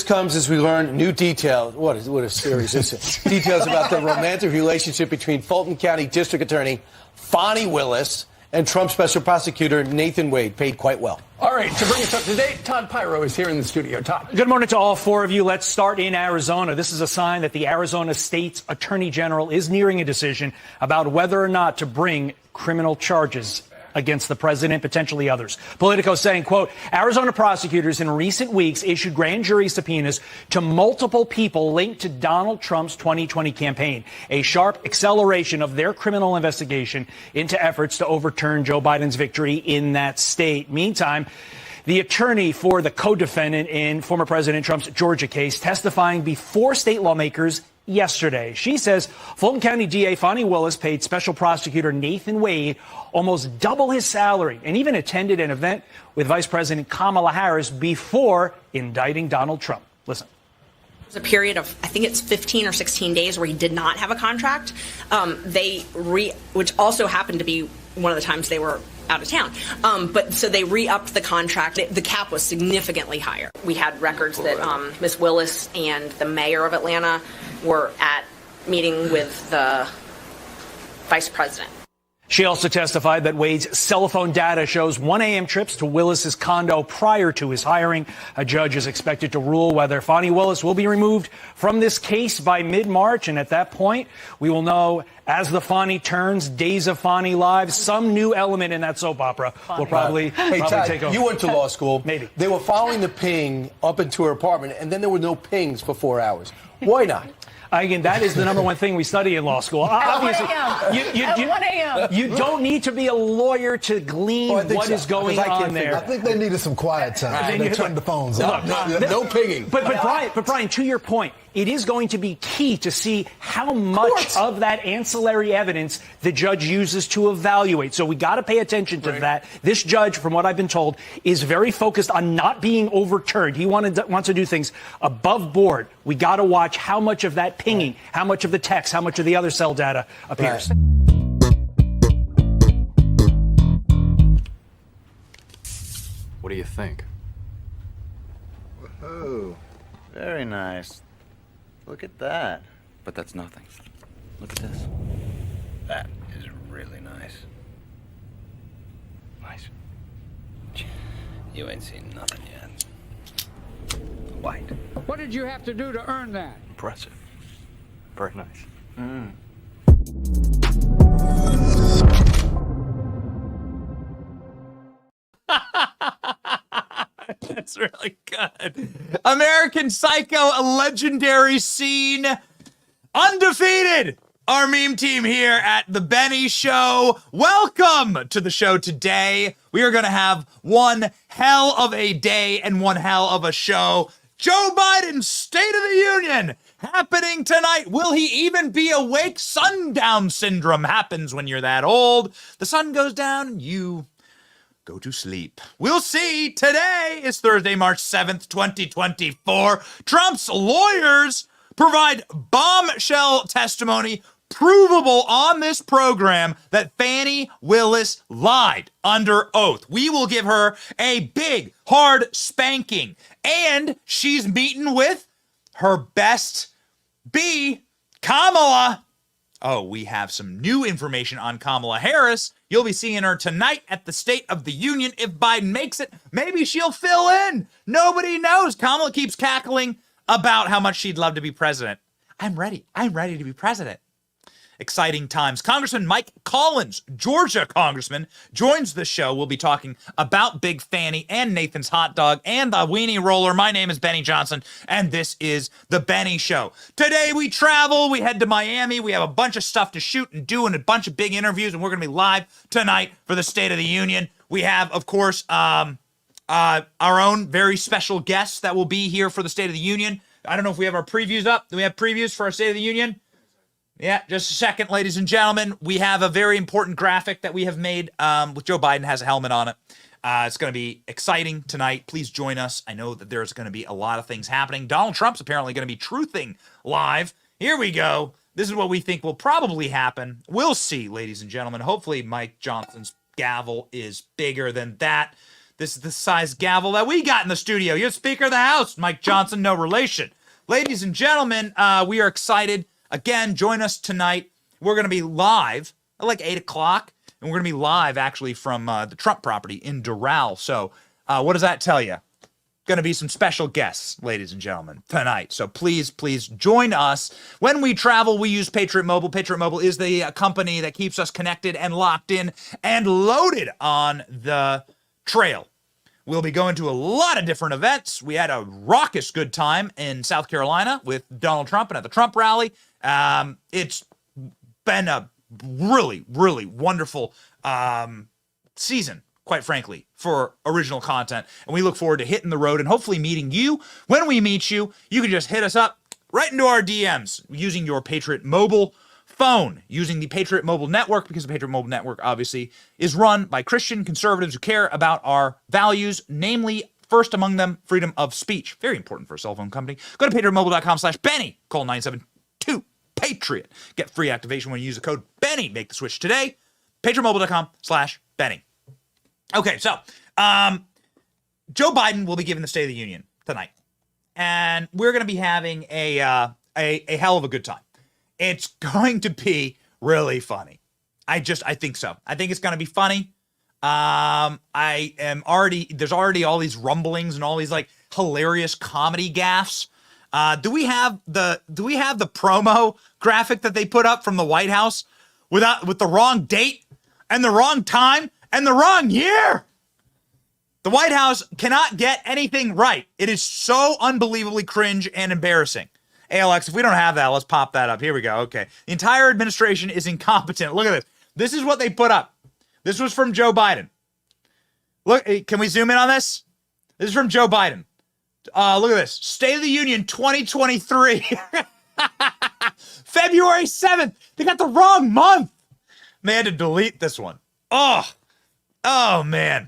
This comes as we learn new details. What a series this is. Details about the romantic relationship between Fulton County District Attorney Fani Willis and Trump Special Prosecutor Nathan Wade, paid quite well. All right, to bring us up to date, Todd Pyro is here in the studio. Todd. Good morning to all four of you. Let's start in Arizona. This is a sign that the Arizona State's Attorney General is nearing a decision about whether or not to bring criminal charges against the president, potentially others. Politico saying, quote, Arizona prosecutors in recent weeks issued grand jury subpoenas to multiple people linked to Donald Trump's 2020 campaign, a sharp acceleration of their criminal investigation into efforts to overturn Joe Biden's victory in that state. Meantime, the attorney for the co-defendant in former President Trump's Georgia case testifying before state lawmakers yesterday. She says Fulton County DA Fani Willis paid Special Prosecutor Nathan Wade almost double his salary and even attended an event with Vice President Kamala Harris before indicting Donald Trump. Listen. There's a period of, I think it's 15 or 16 days where he did not have a contract. Which also happened to be one of the times they were out of town. So they re-upped the contract. The cap was significantly higher. We had records that Ms. Willis and the mayor of Atlanta were at meeting with the vice president. She also testified that Wade's cell phone data shows 1 a.m. trips to Willis's condo prior to his hiring. A judge is expected to rule whether Fani Willis will be removed from this case by mid-March. And at that point, we will know, as the Fani turns, Days of Fani Live, some new element in that soap opera will probably Todd, take over. You went to law school. Maybe. They were following the ping up into her apartment, and then there were no pings for 4 hours. Why not? Again, that is the number one thing we study in law school. Obviously, At 1 a.m. You don't need to be a lawyer to glean what is going on there. I think they needed some quiet time. They turned the phones off. No pinging. But Brian, to your point, it is going to be key to see how much of that ancillary evidence the judge uses to evaluate. So we got to pay attention to that. This judge, from what I've been told, is very focused on not being overturned. He wants to do things above board. We got to watch how much of that pinging, how much of the text, how much of the other cell data appears. Right. What do you think? Whoa, very nice. Look at that. But that's nothing. Look at this. That is really nice. Nice. You ain't seen nothing yet. White. What did you have to do to earn that? Impressive. Very nice. That's really good. American Psycho, a legendary scene. Undefeated. Our meme team here at The Benny Show. Welcome to the show today. We are going to have one hell of a day and one hell of a show. Joe Biden's State of the Union happening tonight. Will he even be awake? Sundown syndrome happens when you're that old. The sun goes down and you go to sleep. We'll see. Today is Thursday, March 7th, 2024. Trump's lawyers provide bombshell testimony provable on this program that Fani Willis lied under oath. We will give her a big, hard spanking. And she's meeting with her best bee, Kamala. Oh, we have some new information on Kamala Harris. You'll be seeing her tonight at the State of the Union. If Biden makes it, maybe she'll fill in. Nobody knows. Kamala keeps cackling about how much she'd love to be president. I'm ready. I'm ready to be president. Exciting times. Congressman Mike Collins, Georgia congressman, joins the show. We'll be talking about Big Fani and Nathan's hot dog and the weenie roller. My name is Benny Johnson, and this is The Benny Show. Today we travel. We head to Miami. We have a bunch of stuff to shoot and do and a bunch of big interviews, and we're going to be live tonight for the State of the Union. We have, of course, our own very special guests that will be here for the State of the Union. I don't know if we have our previews up. Do we have previews for our State of the Union? Yeah, just a second, ladies and gentlemen. We have a very important graphic that we have made with Joe Biden has a helmet on it. It's going to be exciting tonight. Please join us. I know that there's going to be a lot of things happening. Donald Trump's apparently going to be truthing live. Here we go. This is what we think will probably happen. We'll see, ladies and gentlemen. Hopefully Mike Johnson's gavel is bigger than that. This is the size gavel that we got in the studio. You're Speaker of the House, Mike Johnson, no relation. Ladies and gentlemen, we are excited. Again, join us tonight. We're going to be live at like 8 o'clock, and we're going to be live actually from the Trump property in Doral. So what does that tell you? Going to be some special guests, ladies and gentlemen, tonight. So please join us. When we travel, we use Patriot Mobile. Patriot Mobile is the company that keeps us connected and locked in and loaded on the trail. We'll be going to a lot of different events. We had a raucous good time in South Carolina with Donald Trump and at the Trump rally. It's been a really, really wonderful season, quite frankly, for original content. And we look forward to hitting the road and hopefully meeting you. When we meet you, you can just hit us up right into our DMs using your Patriot Mobile phone, using the Patriot Mobile Network, because the Patriot Mobile Network obviously is run by Christian conservatives who care about our values, namely, first among them, freedom of speech. Very important for a cell phone company. Go to patriotmobile.com/Benny. Call 972-PATRIOT. Get free activation when you use the code Benny. Make the switch today. patriotmobile.com/Benny. Okay, so Joe Biden will be giving the State of the Union tonight, and we're going to be having a hell of a good time. It's going to be really funny. I think so. I think it's going to be funny. There's already all these rumblings and all these like hilarious comedy gaffes. Do we have the promo graphic that they put up from the White House with the wrong date and the wrong time and the wrong year? The White House cannot get anything right. It is so unbelievably cringe and embarrassing. ALX, if we don't have that, let's pop that up. Here we go. Okay. The entire administration is incompetent. Look at this. This is what they put up. This was from Joe Biden. Look, can we zoom in on this? This is from Joe Biden. Look at this. State of the Union 2023. February 7th. They got the wrong month. They had to delete this one. Oh, man.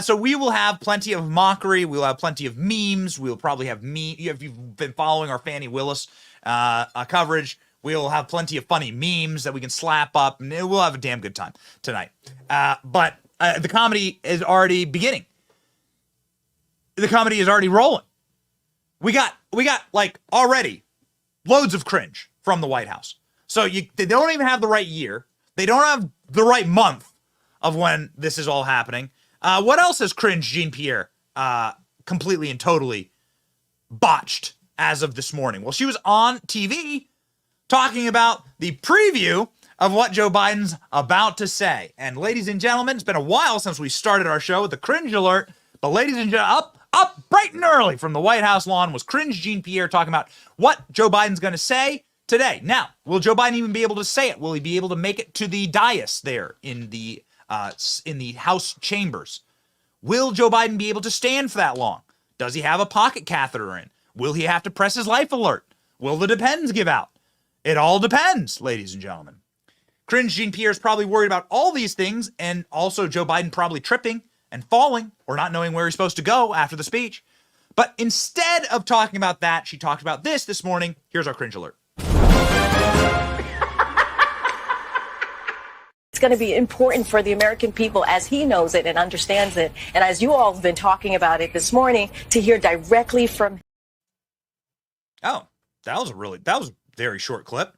So we will have plenty of mockery. We'll have plenty of memes. We'll probably have if you've been following our Fani Willis coverage, we'll have plenty of funny memes that we can slap up, and we'll have a damn good time tonight. But the comedy is already beginning. The comedy is already rolling. We got like already loads of cringe from the White House. So they don't even have the right year. They don't have the right month of when this is all happening. What else has cringe Jean-Pierre completely and totally botched as of this morning? Well, she was on TV talking about the preview of what Joe Biden's about to say. And ladies and gentlemen, it's been a while since we started our show with the cringe alert. But ladies and gentlemen, up bright and early from the White House lawn was cringe Jean-Pierre talking about what Joe Biden's going to say today. Now, will Joe Biden even be able to say it? Will he be able to make it to the dais there in the House chambers? Will Joe Biden be able to stand for that long? Does he have a pocket catheter in? Will he have to press his life alert? Will the depends give out? It all depends, ladies and gentlemen. Cringe Jean-Pierre is probably worried about all these things, and also Joe Biden probably tripping and falling or not knowing where he's supposed to go after the speech. But instead of talking about that, she talked about this morning. Here's our cringe alert. It's going to be important for the American people as he knows it and understands it. And as you all have been talking about it this morning, to hear directly from. Oh, that was a very short clip.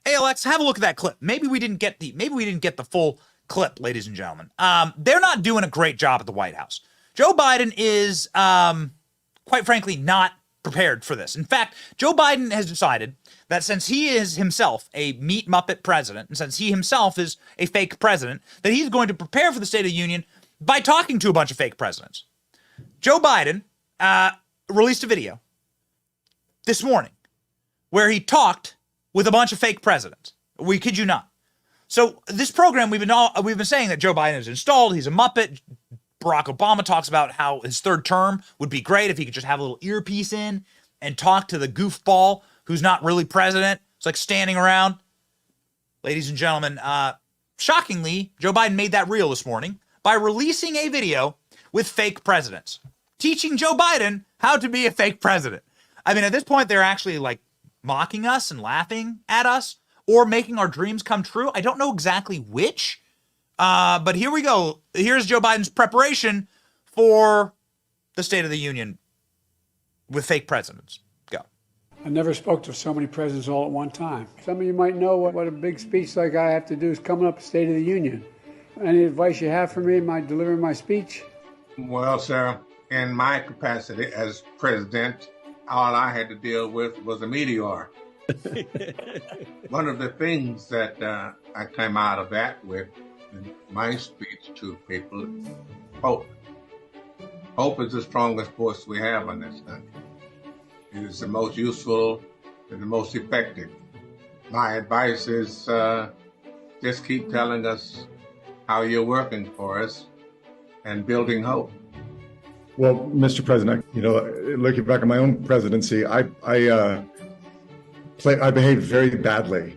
ALX, have a look at that clip. Maybe we didn't get the full clip, ladies and gentlemen. They're not doing a great job at the White House. Joe Biden is, quite frankly, not prepared for this. In fact, Joe Biden has decided that since he is himself a meat muppet president, and since he himself is a fake president, that he's going to prepare for the State of the Union by talking to a bunch of fake presidents. Joe Biden released a video this morning where he talked with a bunch of fake presidents. We kid you not. So this program, we've been saying that Joe Biden is installed. He's a muppet. Barack Obama talks about how his third term would be great if he could just have a little earpiece in and talk to the goofball who's not really president. It's like standing around. Ladies and gentlemen, shockingly, Joe Biden made that real this morning by releasing a video with fake presidents, teaching Joe Biden how to be a fake president. I mean, at this point, they're actually like mocking us and laughing at us or making our dreams come true. I don't know exactly which, but here we go. Here's Joe Biden's preparation for the State of the Union with fake presidents. Go. I never spoke to so many presidents all at one time. Some of you might know what a big speech like I have to do is coming up State of the Union. Any advice you have for me in delivering my speech? Well, sir, in my capacity as president, all I had to deal with was a meteor. One of the things that I came out of that with in my speech to people is hope. Hope is the strongest force we have in this country. It is the most useful and the most effective. My advice is just keep telling us how you're working for us and building hope. Well, Mr. President, looking back on my own presidency, I behaved very badly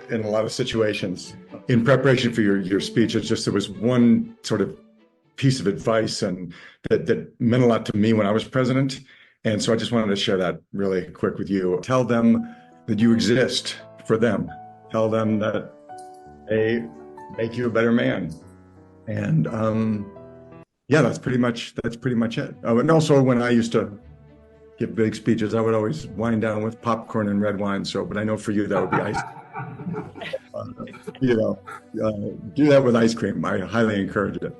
in a lot of situations. In preparation for your speech, it's just there was one sort of piece of advice and that meant a lot to me when I was president. And so I just wanted to share that really quick with you. Tell them that you exist for them. Tell them that they make you a better man. And yeah, that's pretty much it. And also when I used to give big speeches, I would always wind down with popcorn and red wine. But I know for you that would be ice. Do that with ice cream. I highly encourage it.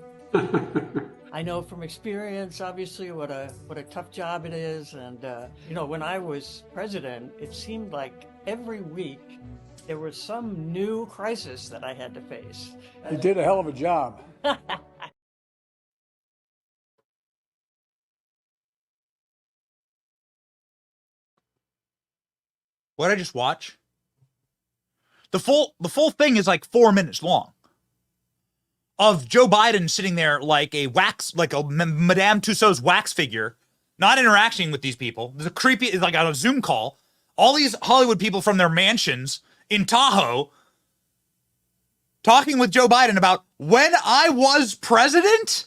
I know from experience, obviously, what a tough job it is. And, when I was president, it seemed like every week there was some new crisis that I had to face. You did a hell of a job. What did I just watch? The full thing is like 4 minutes long of Joe Biden sitting there like a Madame Tussauds wax figure, not interacting with these people. The creepy is like on a Zoom call. All these Hollywood people from their mansions in Tahoe talking with Joe Biden about when I was president.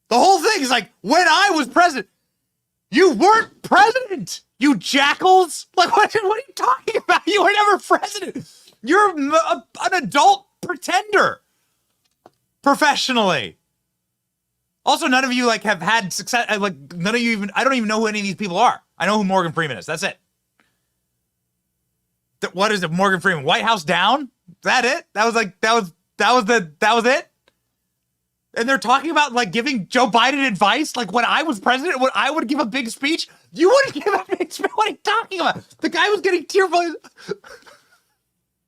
The whole thing is like, when I was president. You weren't president, you jackals. Like, what are you talking about? You were never president. You're an adult pretender professionally. Also, none of you have had success. None of you even, I don't even know who any of these people are. I know who Morgan Freeman is. That's it. What is it? Morgan Freeman, White House Down? Is that it? That was it? And they're talking about giving Joe Biden advice. Like when I was president, when I would give a big speech, you wouldn't give a big speech. What are you talking about? The guy was getting tearful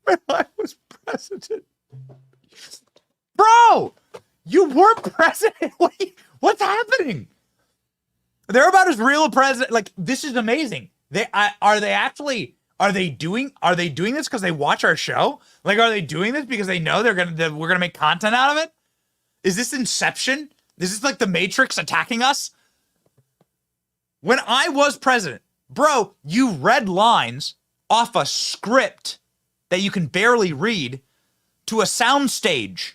when I was president. Bro, you weren't president. What's happening? They're about as real a president. This is amazing. Are they doing this because they watch our show? Are they doing this because they know we're gonna make content out of it? Is this Inception? Is this like the Matrix attacking us? When I was president, bro, you read lines off a script that you can barely read to a soundstage.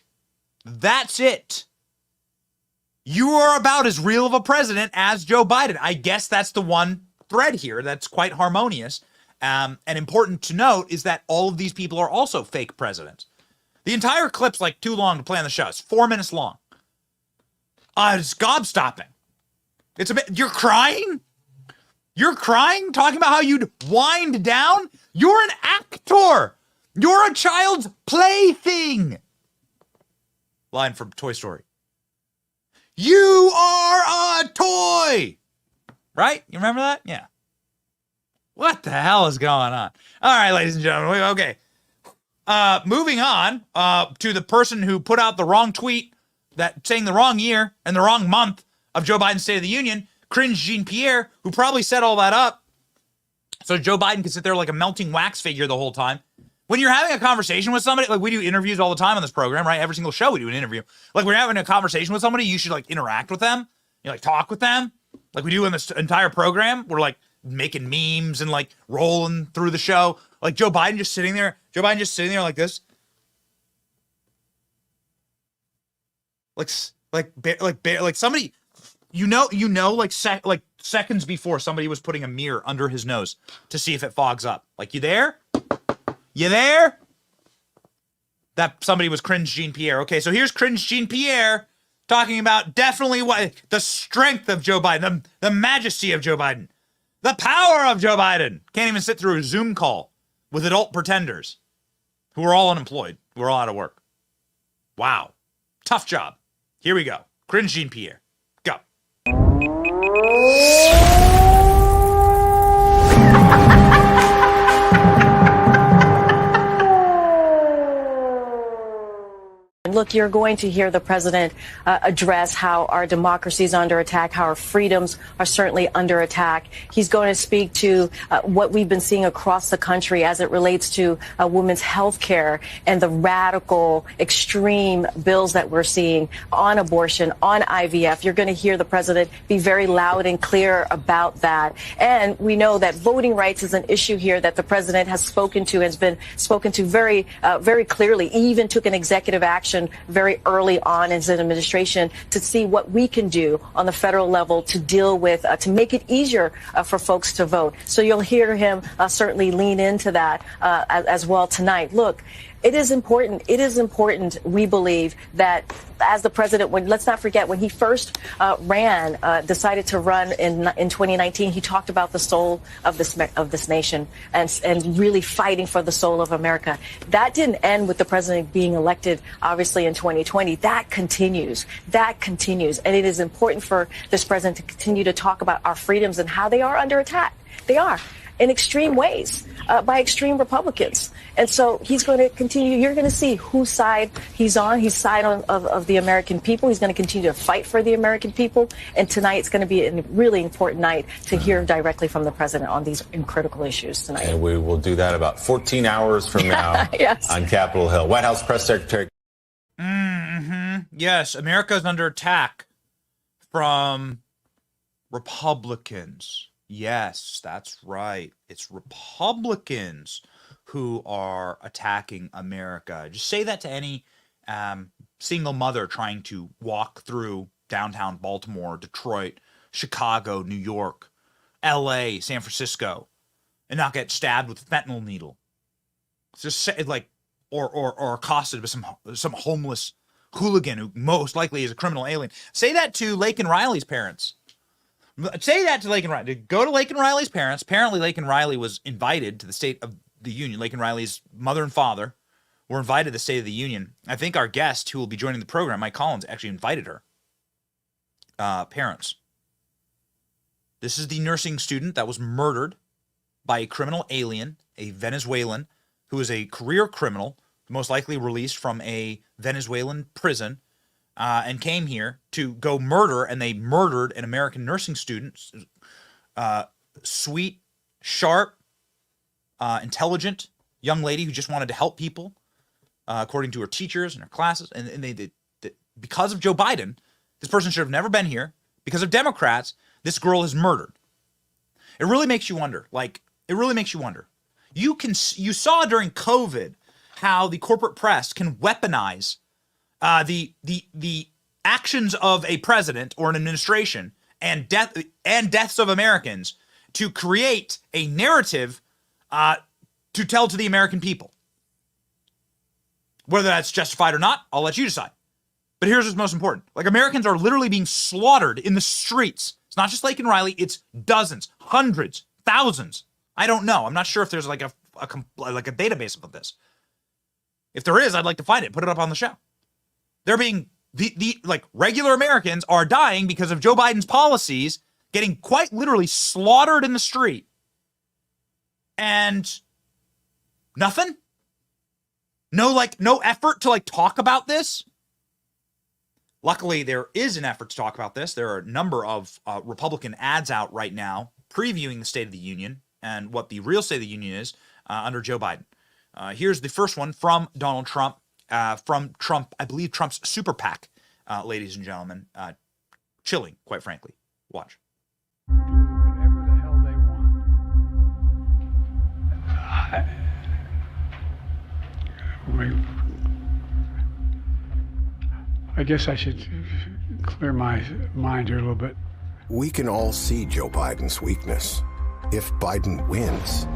That's it. You are about as real of a president as Joe Biden. I guess that's the one thread here that's quite harmonious. And important to note is that all of these people are also fake presidents. The entire clip's too long to play on the show. It's 4 minutes long. It's gobstopping. You're crying? You're crying? Talking about how you'd wind down? You're an actor. You're a child's plaything. Line from Toy Story. You are a toy. Right? You remember that? Yeah. What the hell is going on? All right, ladies and gentlemen. Okay. Moving on to the person who put out the wrong tweet that saying the wrong year and the wrong month of Joe Biden's State of the Union, Cringe Jean-Pierre, who probably set all that up so Joe Biden could sit there like a melting wax figure the whole time. When you're having a conversation with somebody, we do interviews all the time on this program, right? Every single show we do an interview. When you're having a conversation with somebody, you should interact with them. You talk with them. Like we do in this entire program. We're making memes and rolling through the show. Joe Biden just sitting there. Joe Biden just sitting there like this. Like somebody, seconds before somebody was putting a mirror under his nose to see if it fogs up. You there? You there? That somebody was Cringe Jean-Pierre. Okay, so here's Cringe Jean-Pierre talking about definitely what the strength of Joe Biden, the majesty of Joe Biden, the power of Joe Biden. Can't even sit through a Zoom call with adult pretenders who are all unemployed, who are all out of work. Wow. Tough job. Here we go. Cringe Jean-Pierre. Go. Look, you're going to hear the president address how our democracy is under attack, how our freedoms are certainly under attack. He's going to speak to what we've been seeing across the country as it relates to women's health care and the radical, extreme bills that we're seeing on abortion, on IVF. You're going to hear the president be very loud and clear about that. And we know that voting rights is an issue here that the president has spoken to, has been spoken to very, very clearly. He even took an executive action very early on in his administration to see what we can do on the federal level to deal with, to make it easier for folks to vote. So you'll hear him certainly lean into that as well tonight. Look, it is important. It is important, we believe, that as the president, let's not forget, when he first decided to run in 2019, he talked about the soul of this nation and really fighting for the soul of America. That didn't end with the president being elected, obviously, in 2020. That continues. That continues. And it is important for this president to continue to talk about our freedoms and how they are under attack. They are, in extreme ways, by extreme Republicans. And so he's going to continue. You're going to see whose side he's on. He's side of the American people. He's going to continue to fight for the American people. And tonight's going to be a really important night to hear directly from the president on these critical issues tonight. And we will do that about 14 hours from now yes. on Capitol Hill. White House Press Secretary. Yes, America is under attack from Republicans. Yes, that's right. It's Republicans who are attacking America. Just say that to any single mother trying to walk through downtown Baltimore, Detroit, Chicago, New York, LA, San Francisco, and not get stabbed with a fentanyl needle. Just say, like, or accosted by some homeless hooligan who most likely is a criminal alien. Say that to Laken Riley's parents. Say that to Laken Riley. Go to Laken Riley's parents. Apparently, Laken Riley was invited to the State of the Union. Laken Riley's mother and father were invited to the State of the Union. I think our guest, who will be joining the program, Mike Collins, actually invited her parents. This is the nursing student that was murdered by a criminal alien, a Venezuelan, who is a career criminal, most likely released from a Venezuelan prison, and came here to go murder, and they murdered an American nursing student. Sweet, sharp, intelligent young lady who just wanted to help people, according to her teachers and her classes. And they because of Joe Biden, this person should have never been here. Because of Democrats, this girl is murdered. It really makes you wonder. You saw during COVID how the corporate press can weaponize the actions of a president or an administration and deaths of Americans to create a narrative to tell to the American people. Whether that's justified or not, I'll let you decide. But here's what's most important. Like, Americans are literally being slaughtered in the streets. It's not just Laken Riley, it's dozens, hundreds, thousands. I don't know. I'm not sure if there's like a database of this. If there is, I'd like to find it, put it up on the show. They're being regular Americans are dying because of Joe Biden's policies, getting quite literally slaughtered in the street. And nothing? No effort to talk about this? Luckily, there is an effort to talk about this. There are a number of Republican ads out right now previewing the State of the Union and what the real State of the Union is under Joe Biden. Here's the first one from Donald Trump, I believe Trump's super PAC, ladies and gentlemen. Chilling, quite frankly. Watch. Whatever the hell they want. I guess I should clear my mind here a little bit. We can all see Joe Biden's weakness. If Biden wins,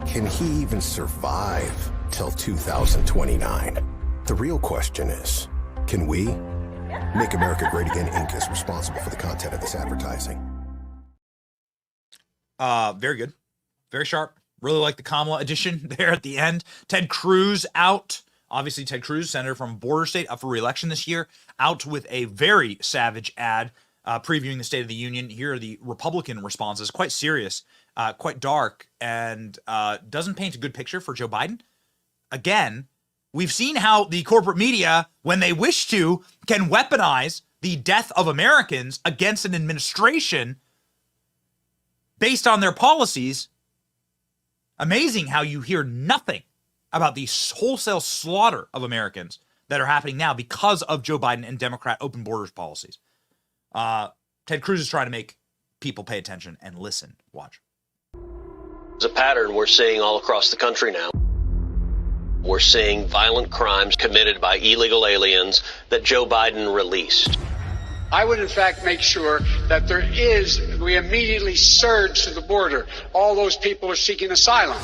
can he even survive till 2029? The real question is, can we? Make America Great Again Inc. is responsible for the content of this advertising. Very good. Very sharp. Really like the Kamala edition there at the end. Ted Cruz out. Obviously, Ted Cruz, senator from border state, up for re-election this year, out with a very savage ad previewing the State of the Union. Here are the Republican responses. Quite serious, quite dark, and doesn't paint a good picture for Joe Biden. Again, we've seen how the corporate media, when they wish to, can weaponize the death of Americans against an administration based on their policies. Amazing how you hear nothing about the wholesale slaughter of Americans that are happening now because of Joe Biden and Democrat open borders policies. Ted Cruz is trying to make people pay attention and listen. Watch. There's a pattern we're seeing all across the country now. We're seeing violent crimes committed by illegal aliens that Joe Biden released. I would, in fact, make sure that we immediately surge to the border. All those people are seeking asylum.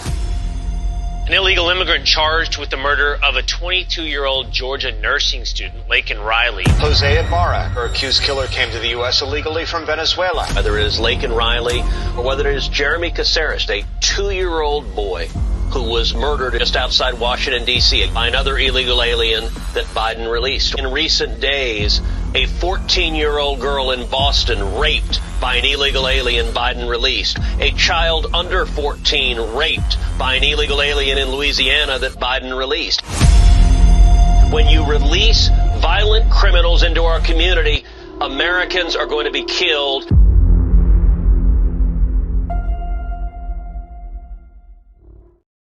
An illegal immigrant charged with the murder of a 22-year-old Georgia nursing student, Laken Riley. Jose Ibarra, her accused killer, came to the U.S. illegally from Venezuela. Whether it is Laken Riley or whether it is Jeremy Caceres, a 2-year-old boy who was murdered just outside Washington, D.C. by another illegal alien that Biden released. In recent days, a 14-year-old girl in Boston raped by an illegal alien Biden released. A child under 14 raped by an illegal alien in Louisiana that Biden released. When you release violent criminals into our community, Americans are going to be killed.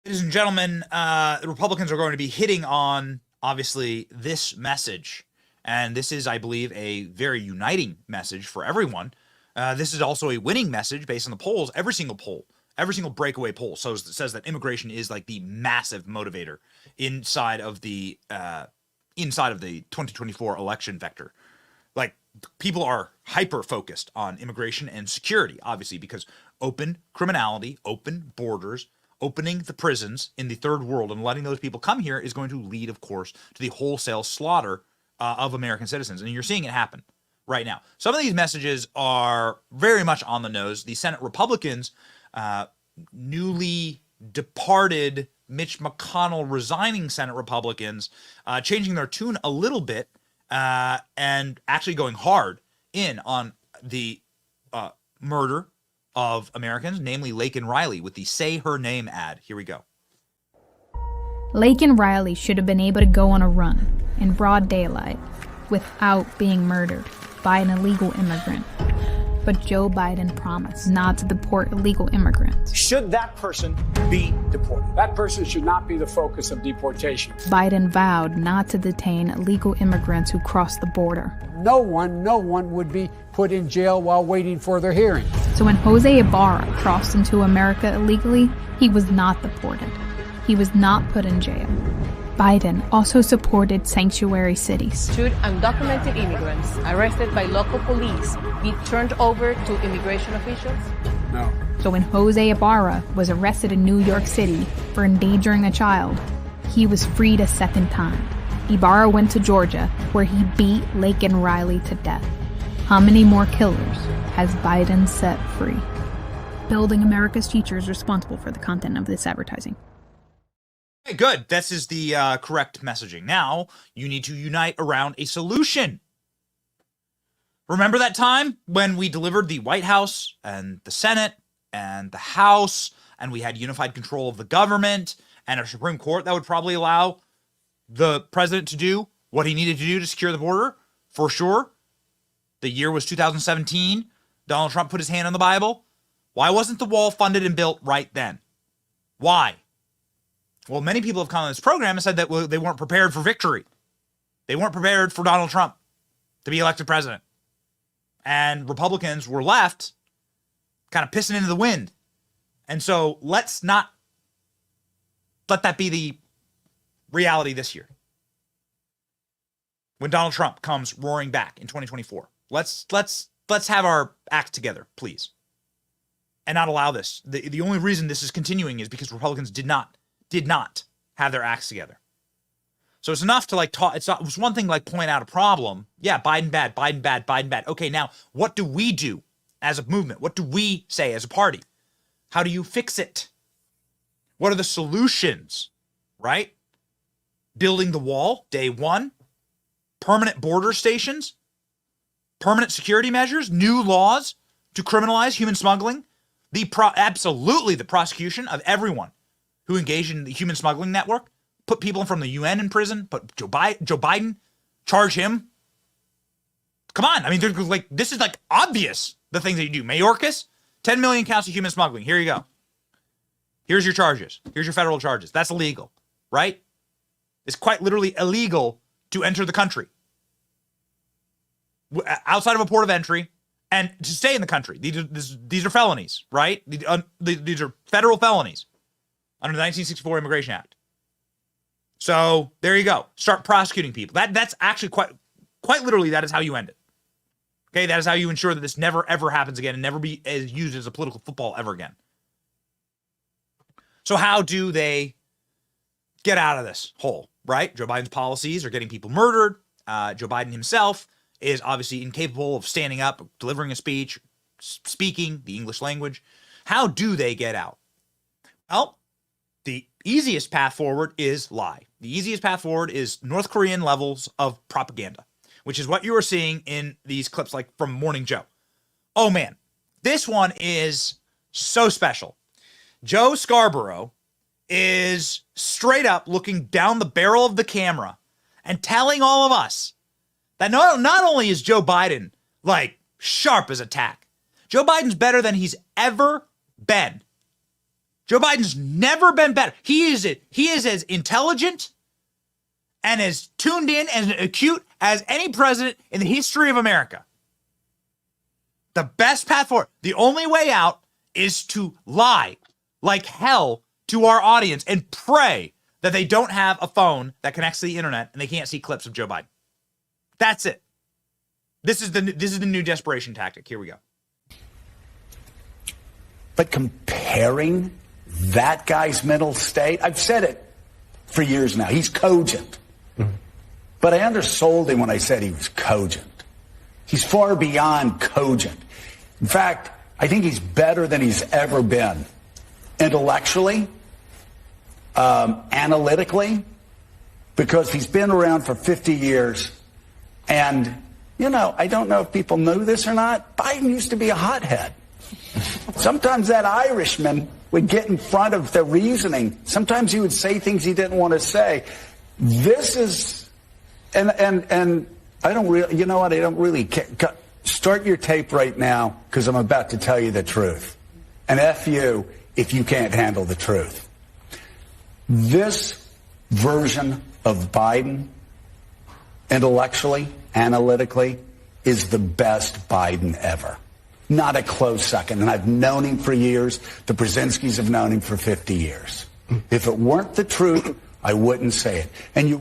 Ladies and gentlemen, the Republicans are going to be hitting on, obviously, this message. And this is, I believe, a very uniting message for everyone. This is also a winning message based on the polls. Every single breakaway poll says that immigration is like the massive motivator inside of the 2024 election vector. Like, people are hyper focused on immigration and security, obviously, because open criminality, open borders, opening the prisons in the third world and letting those people come here is going to lead, of course, to the wholesale slaughter of American citizens. And you're seeing it happen right now. Some of these messages are very much on the nose. The Senate Republicans, newly departed Mitch McConnell resigning Senate Republicans, changing their tune a little bit and actually going hard in on the murder of Americans, namely Laken Riley, with the Say Her Name ad. Here we go. Laken Riley should have been able to go on a run in broad daylight without being murdered by an illegal immigrant. But Joe Biden promised not to deport illegal immigrants. Should that person be deported? That person should not be the focus of deportation. Biden vowed not to detain illegal immigrants who crossed the border. No one would be put in jail while waiting for their hearing. So when Jose Ibarra crossed into America illegally, he was not deported. He was not put in jail. Biden also supported sanctuary cities. Should undocumented immigrants arrested by local police be turned over to immigration officials? No. So when Jose Ibarra was arrested in New York City for endangering a child, he was freed a second time. Ibarra went to Georgia, where he beat Laken Riley to death. How many more killers has Biden set free? Building America's Future is responsible for the content of this advertising. Okay, good. This is the correct messaging. Now, you need to unite around a solution. Remember that time when we delivered the White House and the Senate and the House, and we had unified control of the government and a Supreme Court that would probably allow the president to do what he needed to do to secure the border? For sure. The year was 2017. Donald Trump put his hand on the Bible. Why wasn't the wall funded and built right then? Why? Well, many people have come on this program and said that they weren't prepared for victory. They weren't prepared for Donald Trump to be elected president. And Republicans were left kind of pissing into the wind. And so let's not let that be the reality this year. When Donald Trump comes roaring back in 2024, let's have our act together, please. And not allow this. The only reason this is continuing is because Republicans did not have their acts together. So it's enough to like talk. It's one thing like point out a problem. Yeah, Biden bad, Biden bad, Biden bad. Okay, now what do we do as a movement? What do we say as a party? How do you fix it? What are the solutions, right? Building the wall, day one. Permanent border stations. Permanent security measures. New laws to criminalize human smuggling. Absolutely the prosecution of everyone who engaged in the human smuggling network. Put people from the UN in prison. Put Joe Biden, charge him. Come on. I mean, this is like obvious, the things that you do. Mayorkas, 10 million counts of human smuggling. Here you go. Here's your charges. Here's your federal charges. That's illegal, right? It's quite literally illegal to enter the country outside of a port of entry and to stay in the country. These are felonies, right? These are federal felonies under the 1964 Immigration Act. So there you go. Start prosecuting people. That's actually quite literally, that is how you end it. Okay, that is how you ensure that this never ever happens again and never be used as a political football ever again. So how do they get out of this hole, right? Joe Biden's policies are getting people murdered. Joe Biden himself is obviously incapable of standing up, delivering a speech, speaking the English language. How do they get out? Well, the easiest path forward is lie. The easiest path forward is North Korean levels of propaganda, which is what you are seeing in these clips like from Morning Joe. Oh man, this one is so special. Joe Scarborough is straight up looking down the barrel of the camera and telling all of us that not only is Joe Biden like sharp as a tack, Joe Biden's better than he's ever been. Joe Biden's never been better. He is as intelligent and as tuned in and acute as any president in the history of America. The best path forward, the only way out is to lie like hell to our audience and pray that they don't have a phone that connects to the internet and they can't see clips of Joe Biden. That's it. This is the new desperation tactic. Here we go. But comparing that guy's mental state, I've said it for years now. He's cogent. But I undersold him when I said he was cogent. He's far beyond cogent. In fact, I think he's better than he's ever been. Intellectually, analytically, because he's been around for 50 years. And, you know, I don't know if people knew this or not. Biden used to be a hothead. Sometimes that Irishman would get in front of the reasoning. Sometimes he would say things he didn't want to say. This is, and I don't really, you know what, I don't really care. Start your tape right now, because I'm about to tell you the truth. And F you if you can't handle the truth. This version of Biden, intellectually, analytically, is the best Biden ever. Not a close second. And I've known him for years. The Brzezinskis have known him for 50 years. If it weren't the truth, I wouldn't say it. And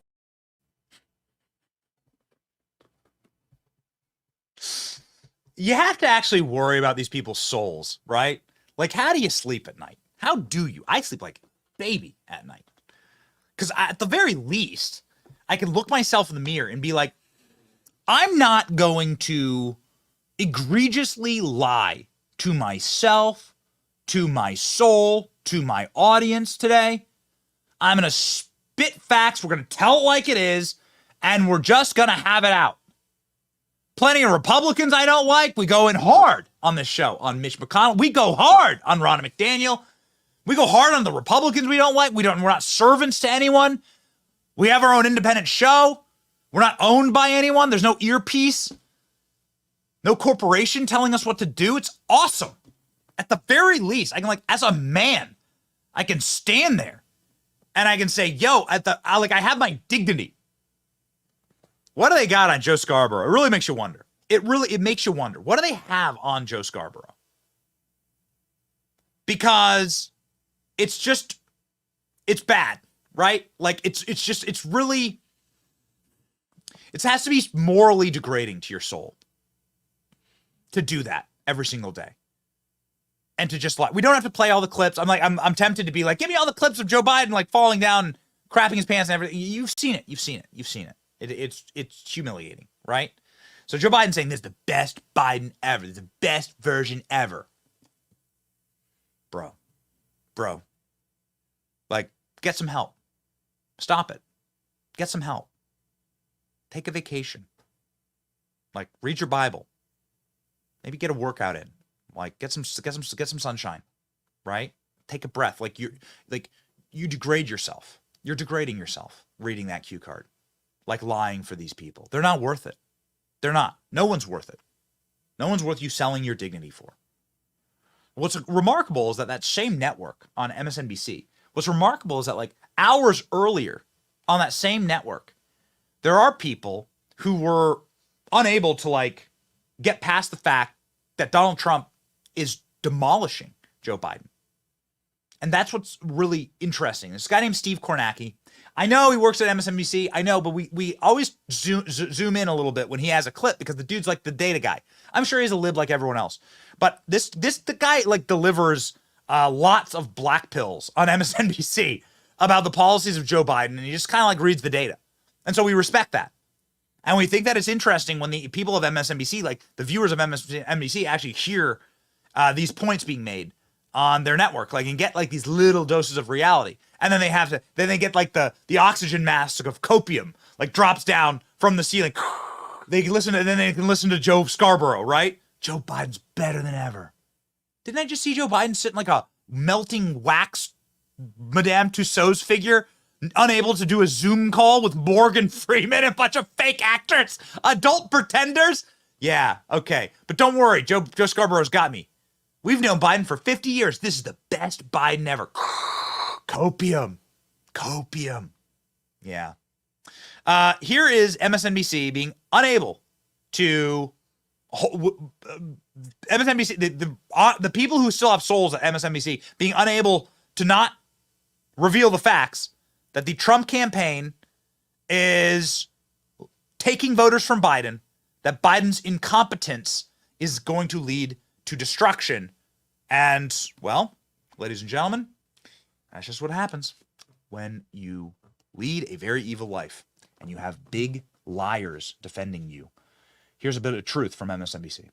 you have to actually worry about these people's souls, right? Like, how do you sleep at night? How do you? I sleep like a baby at night. Because at the very least, I can look myself in the mirror and be like, I'm not going to egregiously lie to myself, to my soul, to my audience today. I'm going to spit facts. We're going to tell it like it is, and we're just going to have it out. Plenty of Republicans I don't like. We go in hard on this show on Mitch McConnell. We go hard on Ronna McDaniel. We go hard on the Republicans we don't like. We're not servants to anyone. We have our own independent show. We're not owned by anyone. There's no earpiece. No corporation telling us what to do. It's awesome. At the very least, I can, like, as a man, I can stand there and I can say, yo, I have my dignity. What do they got on Joe Scarborough? It really makes you wonder. It makes you wonder. What do they have on Joe Scarborough? Because it's bad, right? Like, it has to be morally degrading to your soul to do that every single day. And to just lie. We don't have to play all the clips. I'm tempted to be like, give me all the clips of Joe Biden like falling down crapping his pants and everything. You've seen it. It's humiliating, right? So Joe Biden saying this is the best Biden ever. This is the best version ever. Bro. Like, get some help. Stop it. Get some help. Take a vacation. Like, read your Bible. Maybe get a workout in. Like, get some sunshine, right? Take a breath. Like you degrade yourself. You're degrading yourself reading that cue card. Like lying for these people. They're not worth it. They're not. No one's worth it. No one's worth you selling your dignity for. What's remarkable is that same network on MSNBC, what's remarkable is that like hours earlier on that same network, there are people who were unable to like get past the fact that Donald Trump is demolishing Joe Biden. And that's what's really interesting. This guy named Steve Kornacki. I know he works at MSNBC. I know, but we always zoom in a little bit when he has a clip because the dude's like the data guy. I'm sure he's a lib like everyone else. But the guy like delivers lots of black pills on MSNBC about the policies of Joe Biden, and he just kind of like reads the data. And so we respect that. And we think that it's interesting when the people of MSNBC, like the viewers of MSNBC, actually hear these points being made on their network, like, and get like these little doses of reality. And then they get like the oxygen mask of copium, like drops down from the ceiling. They can listen to, and then they can listen to Joe Scarborough, right? Joe Biden's better than ever. Didn't I just see Joe Biden sitting like a melting wax Madame Tussauds figure, unable to do a Zoom call with Morgan Freeman and a bunch of fake actors, adult pretenders? Yeah, okay. But don't worry, Joe Scarborough's got me. We've known Biden for 50 years. This is the best Biden ever. Copium. Yeah. Here is MSNBC being unable to MSNBC, the people who still have souls at MSNBC being unable to not reveal the facts that the Trump campaign is taking voters from Biden, that Biden's incompetence is going to lead to destruction. And, well, ladies and gentlemen, that's just what happens when you lead a very evil life and you have big liars defending you. Here's a bit of truth from MSNBC.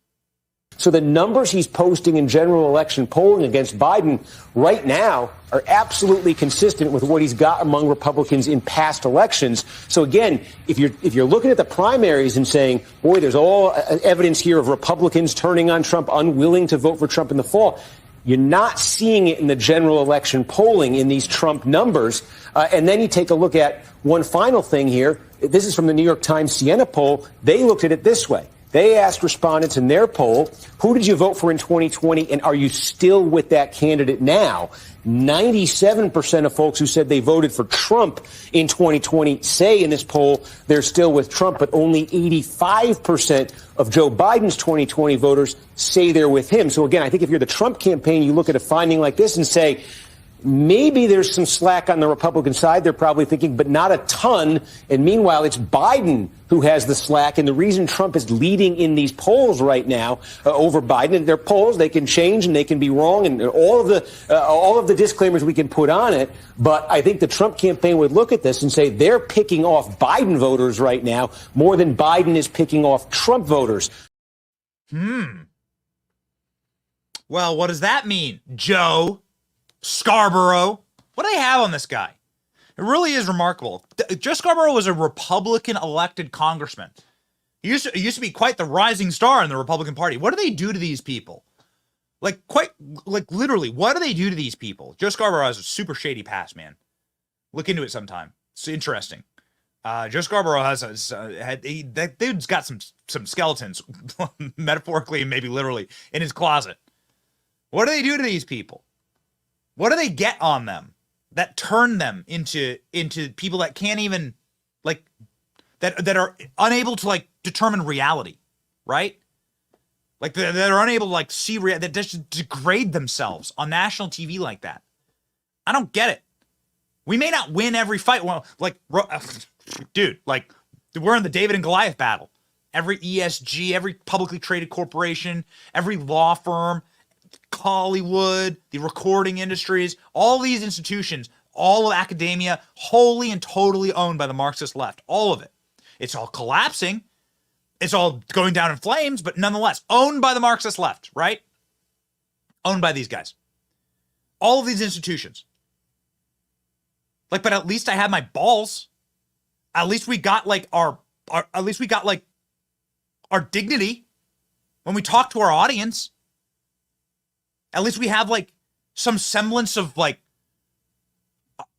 So the numbers he's posting in general election polling against Biden right now are absolutely consistent with what he's got among Republicans in past elections. So again, if you're looking at the primaries and saying, boy, there's all evidence here of Republicans turning on Trump, unwilling to vote for Trump in the fall, you're not seeing it in the general election polling in these Trump numbers. And then you take a look at one final thing here. This is from the New York Times Siena poll. They looked at it this way. They asked respondents in their poll, who did you vote for in 2020, and are you still with that candidate now? 97% of folks who said they voted for Trump in 2020 say in this poll they're still with Trump, but only 85% of Joe Biden's 2020 voters say they're with him. So again, I think if you're the Trump campaign, you look at a finding like this and say, maybe there's some slack on the Republican side, they're probably thinking, but not a ton. And meanwhile, it's Biden who has the slack. And the reason Trump is leading in these polls right now over Biden, and their polls, they can change and they can be wrong, and all of the disclaimers we can put on it. But I think the Trump campaign would look at this and say they're picking off Biden voters right now more than Biden is picking off Trump voters. Well, what does that mean, Joe Scarborough? What do they have on this guy? It really is remarkable. Joe Scarborough was a Republican elected congressman. He used to be quite the rising star in the Republican Party. What do they do to these people? Literally, what do they do to these people? Joe Scarborough has a super shady past, man. Look into it sometime. It's interesting. Joe Scarborough that dude's got some skeletons, metaphorically and maybe literally, in his closet. What do they do to these people? What do they get on them that turn them into people that can't even, like, that are unable to, like, determine reality, right? Like, that are unable to, like, see that just degrade themselves on national TV like that. I don't get it. We may not win every fight. Well, like, dude, like, we're in the David and Goliath battle. Every ESG, every publicly traded corporation, every law firm, Hollywood, the recording industries, all these institutions, all of academia wholly and totally owned by the Marxist left. All of it. It's all collapsing. It's all going down in flames, but nonetheless, owned by the Marxist left, right? Owned by these guys. All of these institutions. Like, but at least I have my balls. At least we got like our dignity when we talk to our audience. At least we have like some semblance of like,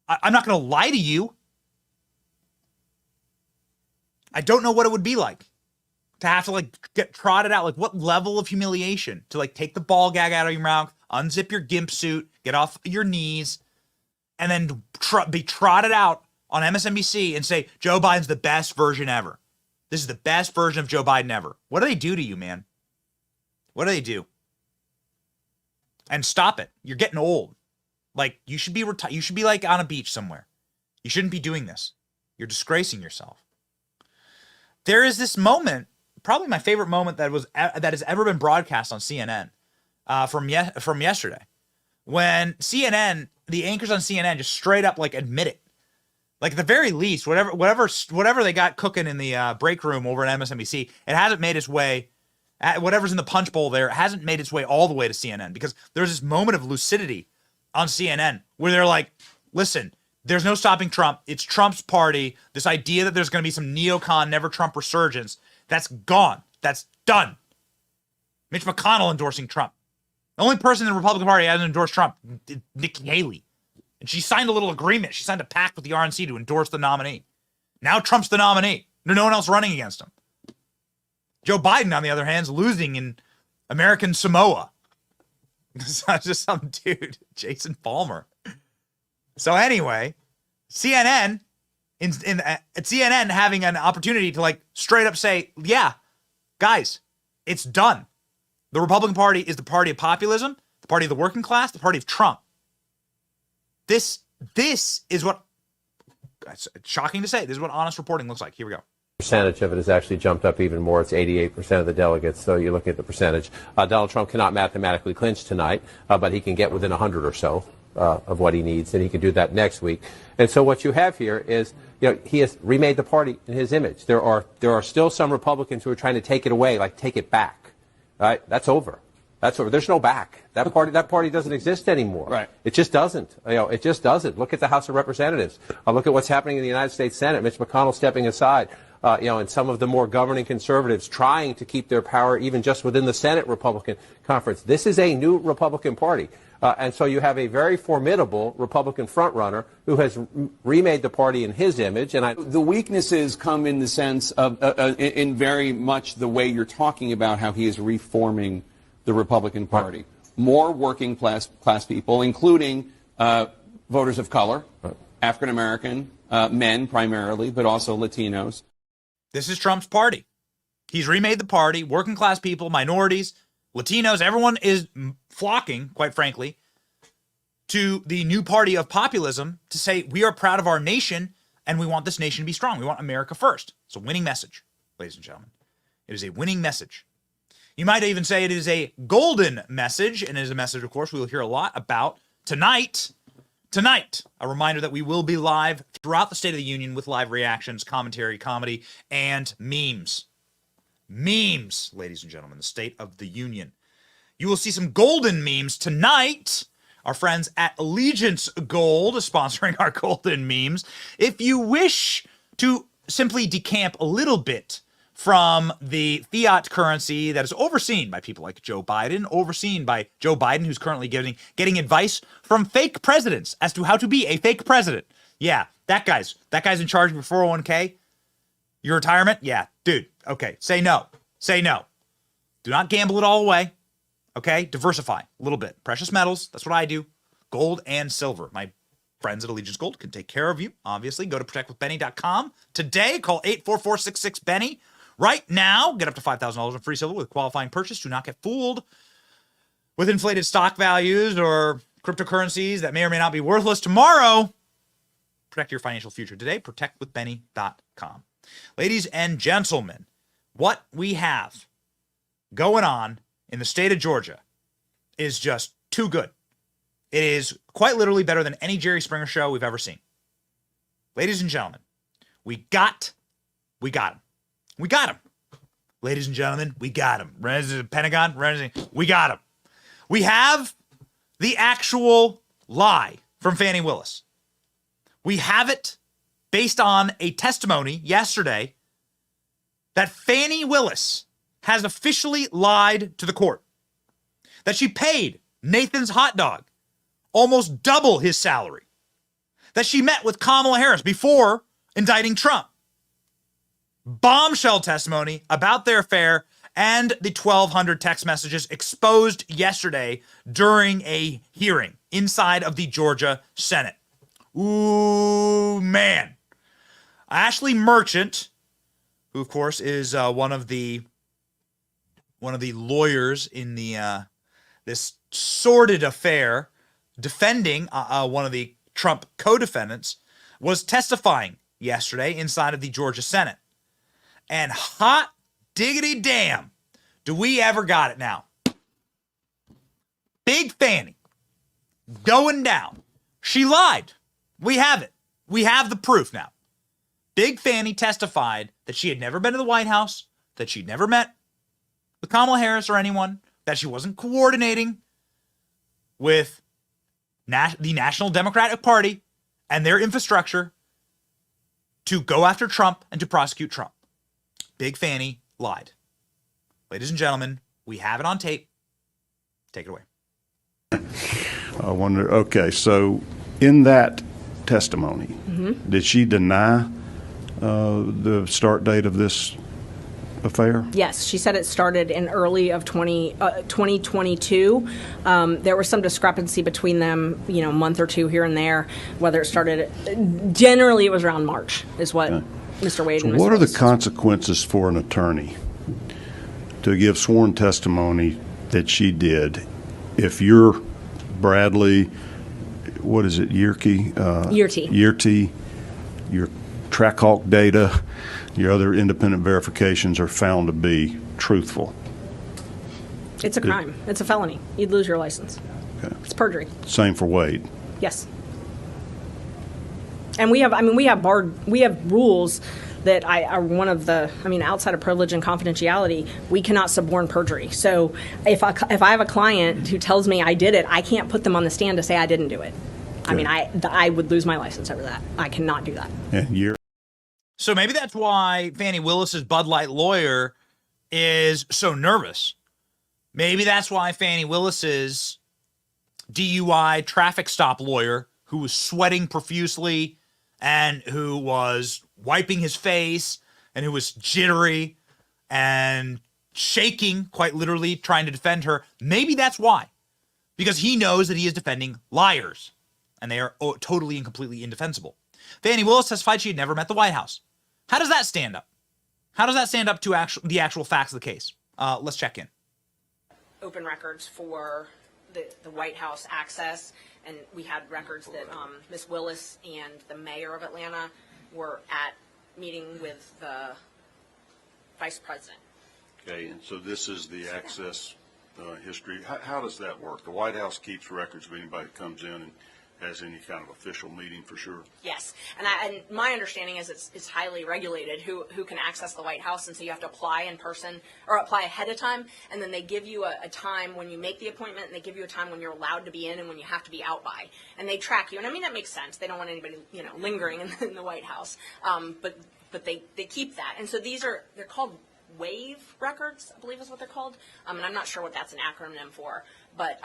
I'm not going to lie to you. I don't know what it would be like to have to like get trotted out. Like what level of humiliation to like take the ball gag out of your mouth, unzip your gimp suit, get off your knees, and then be trotted out on MSNBC and say, Joe Biden's the best version ever. This is the best version of Joe Biden ever. What do they do to you, man? What do they do? And stop it. You're getting old. Like you should be you should be like on a beach somewhere. You shouldn't be doing this. You're disgracing yourself. There is this moment, probably my favorite moment that has ever been broadcast on CNN from yesterday, when CNN, the anchors on CNN, just straight up like admit it. Like at the very least, whatever they got cooking in the break room over at MSNBC, it hasn't made its way. Whatever's in the punch bowl there, it hasn't made its way all the way to CNN, because there's this moment of lucidity on CNN where they're like, listen, there's no stopping Trump. It's Trump's party. This idea that there's going to be some neocon, never Trump resurgence, that's gone. That's done. Mitch McConnell endorsing Trump. The only person in the Republican Party that hasn't endorsed Trump, Nikki Haley. And she signed a little agreement. She signed a pact with the RNC to endorse the nominee. Now Trump's the nominee. There's no one else running against him. Joe Biden, on the other hand, is losing in American Samoa. It's not just some dude, Jason Palmer. So anyway, CNN, CNN having an opportunity to like straight up say, yeah, guys, it's done. The Republican Party is the party of populism, the party of the working class, the party of Trump. This is what, it's shocking to say, this is what honest reporting looks like. Here we go. Percentage of it has actually jumped up even more. It's 88% of the delegates. So you look at the percentage. Donald Trump cannot mathematically clinch tonight, but he can get within 100 or so of what he needs, and he can do that next week. And so what you have here is, he has remade the party in his image. There are still some Republicans who are trying to take it away, like take it back. Right? That's over. That's over. There's no back. That party doesn't exist anymore. Right. It just doesn't. It just doesn't. Look at the House of Representatives. Look at what's happening in the United States Senate. Mitch McConnell stepping aside. And some of the more governing conservatives trying to keep their power even just within the Senate Republican conference. This is a new Republican Party. And so you have a very formidable Republican frontrunner who has remade the party in his image. And the weaknesses come in the sense of, in very much the way you're talking about how he is reforming the Republican Party. Right. More working class people, including voters of color, right. African American, men primarily, but also Latinos. This is Trump's party. He's remade the party. Working class people, minorities, Latinos, everyone is flocking, quite frankly, to the new party of populism to say we are proud of our nation and we want this nation to be strong. We want America first. It's a winning message, ladies and gentlemen. It is a winning message. You might even say it is a golden message, and it is a message, of course, we will hear a lot about tonight. Tonight, a reminder that we will be live throughout the State of the Union with live reactions, commentary, comedy, and memes. Memes, ladies and gentlemen, the State of the Union. You will see some golden memes tonight. Our friends at Allegiance Gold is sponsoring our golden memes. If you wish to simply decamp a little bit from the fiat currency that is overseen by people like Joe Biden, overseen by Joe Biden, who's currently getting advice from fake presidents as to how to be a fake president. Yeah, that guy's in charge of your 401k, your retirement. Yeah, dude. Okay, say no. Say no. Do not gamble it all away. Okay, diversify a little bit. Precious metals, that's what I do. Gold and silver. My friends at Allegiance Gold can take care of you, obviously. Go to protectwithbenny.com today. Call 844-66-BENNY. Right now, get up to $5,000 in free silver with qualifying purchase. Do not get fooled with inflated stock values or cryptocurrencies that may or may not be worthless tomorrow. Protect your financial future today. Protectwithbenny.com. Ladies and gentlemen, what we have going on in the state of Georgia is just too good. It is quite literally better than any Jerry Springer show we've ever seen. Ladies and gentlemen, we got him. We got him. Ladies and gentlemen, we got him. Pentagon, we got him. We have the actual lie from Fani Willis. We have it based on a testimony yesterday that Fani Willis has officially lied to the court. That she paid Nathan's hot dog almost double his salary. That she met with Kamala Harris before indicting Trump. Bombshell testimony about their affair and the 1,200 text messages exposed yesterday during a hearing inside of the Georgia Senate. Ooh, man. Ashley Merchant, who of course is one of the lawyers in the this sordid affair defending one of the Trump co-defendants, was testifying yesterday inside of the Georgia Senate. And hot diggity damn, do we ever got it now. Big Fani going down. She lied. We have it. We have the proof now. Big Fani testified that she had never been to the White House, that she'd never met with Kamala Harris or anyone, that she wasn't coordinating with the National Democratic Party and their infrastructure to go after Trump and to prosecute Trump. Big Fani lied. Ladies and gentlemen, we have it on tape. Take it away. I wonder, okay, so in that testimony, did she deny the start date of this affair? Yes, she said it started in early of 2022. There was some discrepancy between them, a month or two here and there, whether it started, generally it was around March, is what Mr. Wade and Ms. What are Willis. the consequences for an attorney to give sworn testimony that she did if you're Bradley, what is it, Yerke? Yerty, your Trackhawk data, your other independent verifications are found to be truthful? It's a crime. It's a felony. You'd lose your license. Okay. It's perjury. Same for Wade. Yes. And we have rules that are one of the, outside of privilege and confidentiality, we cannot suborn perjury. So if I have a client who tells me I did it, I can't put them on the stand to say I didn't do it. Okay. I would lose my license over that. I cannot do that. Yeah, So maybe that's why Fani Willis's Bud Light lawyer is so nervous. Maybe that's why Fani Willis's DUI traffic stop lawyer, who was sweating profusely and who was wiping his face and who was jittery and shaking, quite literally, trying to defend her. Maybe that's why. Because he knows that he is defending liars. And they are totally and completely indefensible. Fani Willis testified she had never met the White House. How does that stand up? How does that stand up to the actual facts of the case? Let's check in. Open records for the White House access, and we had records that Ms. Willis and the mayor of Atlanta were at meeting with the vice president. Okay, and so this is the access history. How does that work? The White House keeps records of anybody that comes in and has any kind of official meeting, for sure? Yes, and my understanding is it's highly regulated who can access the White House, and so you have to apply in person or apply ahead of time, and then they give you a time when you make the appointment, and they give you a time when you're allowed to be in and when you have to be out by, and they track you. And that makes sense. They don't want anybody lingering in the White House, but they keep that, and so they're called WAVE records, I believe is what they're called, and I'm not sure what that's an acronym for, but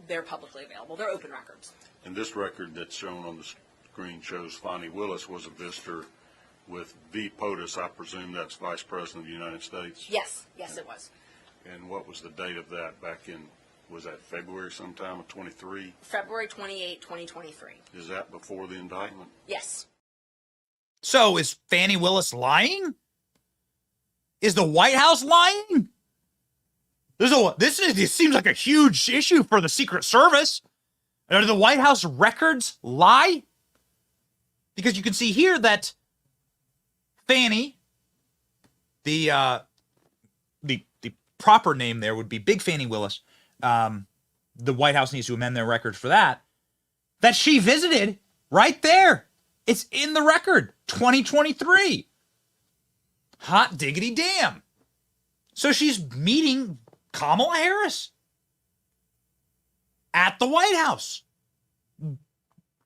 they're publicly available. They're open records. And this record that's shown on the screen shows Fani Willis was a visitor with V. POTUS. I presume that's Vice President of the United States? Yes, it was. And what was the date of that back in, was that February sometime of 23? February 28, 2023. Is that before the indictment? Yes. So is Fani Willis lying? Is the White House lying? This seems like a huge issue for the Secret Service. Do the White House records lie? Because you can see here that Fani, the proper name there would be Big Fani Willis, the White House needs to amend their records for that, that she visited right there. It's in the record, 2023. Hot diggity damn. So she's meeting Kamala Harris at the White House.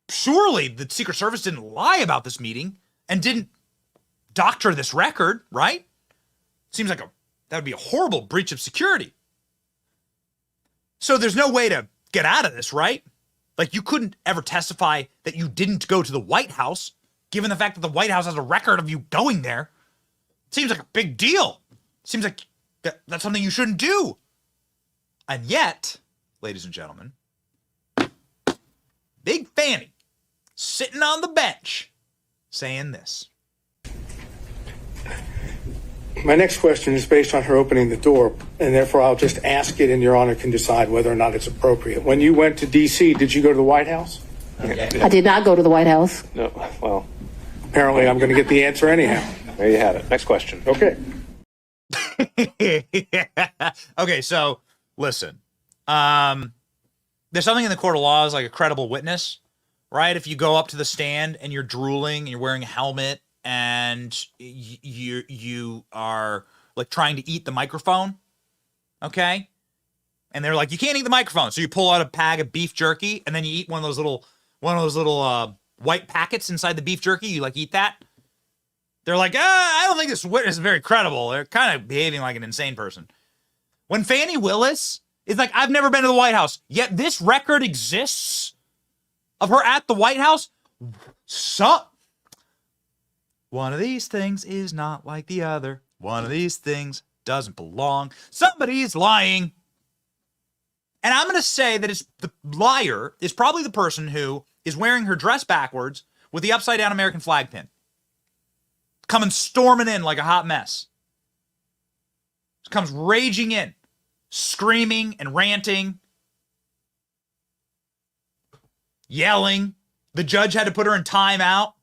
Surely the Secret Service didn't lie about this meeting and didn't doctor this record, right? Seems like that would be a horrible breach of security. So there's no way to get out of this, right? Like, you couldn't ever testify that you didn't go to the White House, given the fact that the White House has a record of you going there. Seems like a big deal. Seems like that's something you shouldn't do. And yet, ladies and gentlemen, Big Fani sitting on the bench saying this. My next question is based on her opening the door, and therefore I'll just ask it, and Your Honor can decide whether or not it's appropriate. When you went to D.C., did you go to the White House? I did not go to the White House. No. Well, apparently I'm going to get the answer anyhow. There you have it. Next question. Okay. Okay, so listen. There's something in the court of law is like a credible witness, right? If you go up to the stand and you're drooling and you're wearing a helmet and you are like trying to eat the microphone, okay? And they're like, you can't eat the microphone, so you pull out a bag of beef jerky and then you eat one of those little white packets inside the beef jerky. You like eat that. They're like, I don't think this witness is very credible. They're kind of behaving like an insane person. When Fani Willis is like, I've never been to the White House, yet this record exists of her at the White House. One of these things is not like the other. One of these things doesn't belong. Somebody's lying. And I'm going to say that the liar is probably the person who is wearing her dress backwards with the upside down American flag pin. Coming storming in like a hot mess. Comes raging in, screaming and ranting, yelling. The judge had to put her in timeout.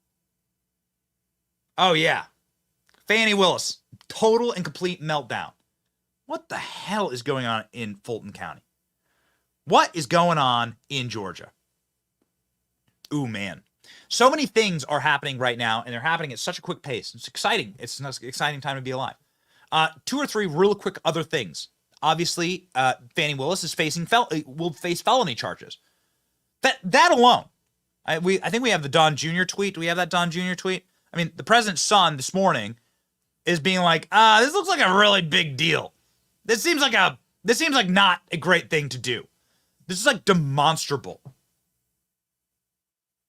Oh, yeah. Fani Willis, total and complete meltdown. What the hell is going on in Fulton County? What is going on in Georgia? Ooh, man. So many things are happening right now, and they're happening at such a quick pace. It's exciting. It's an exciting time to be alive. 2 or 3 real quick other things. Obviously, Fani Willis is will face felony charges. That alone. I think we have the Don Jr. tweet. Do we have that Don Jr. tweet? I mean, the president's son this morning is being like, this looks like a really big deal. This seems like not a great thing to do. This is like demonstrable.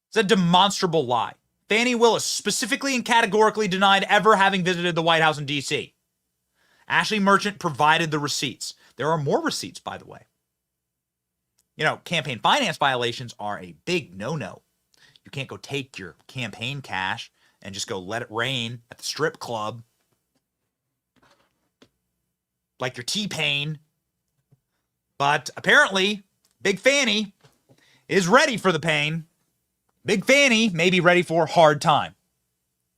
It's a demonstrable lie. Fani Willis specifically and categorically denied ever having visited the White House in D.C. Ashley Merchant provided the receipts. There are more receipts, by the way. You know, campaign finance violations are a big no-no. You can't go take your campaign cash and just go let it rain at the strip club like your T-Pain. But apparently, Big Fani is ready for the pain. Big Fani may be ready for hard time.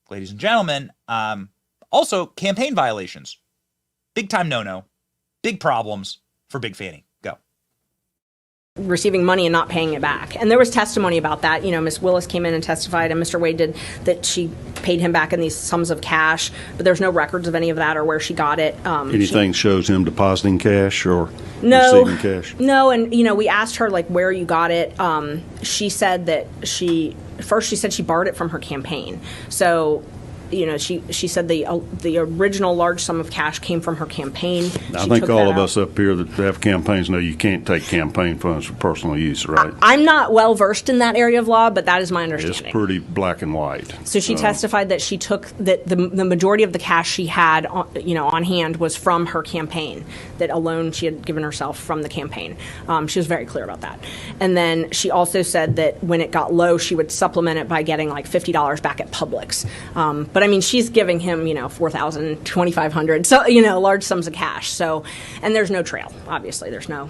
Ladies and gentlemen, also campaign violations. Big time no-no. Big problems for Big Fani. Go. Receiving money and not paying it back. And there was testimony about that. You know, Ms. Willis came in and testified, and Mr. Wade did, that she paid him back in these sums of cash, but there's no records of any of that or where she got it. Anything shows him depositing cash or receiving cash? No, and, you know, we asked her, like, where you got it. She said that she said she borrowed it from her campaign. So, you know, she said the original large sum of cash came from her campaign. I think all of us up here that have campaigns know you can't take campaign funds for personal use, right? I'm not well versed in that area of law, but that is my understanding. It's pretty black and white. So she testified that she took that the majority of the cash she had, on hand was from her campaign. That a loan she had given herself from the campaign. She was very clear about that. And then she also said that when it got low, she would supplement it by getting like $50 back at Publix. But I mean, she's giving him, $4,000, $2,500, so, large sums of cash. So, and there's no trail, obviously. There's no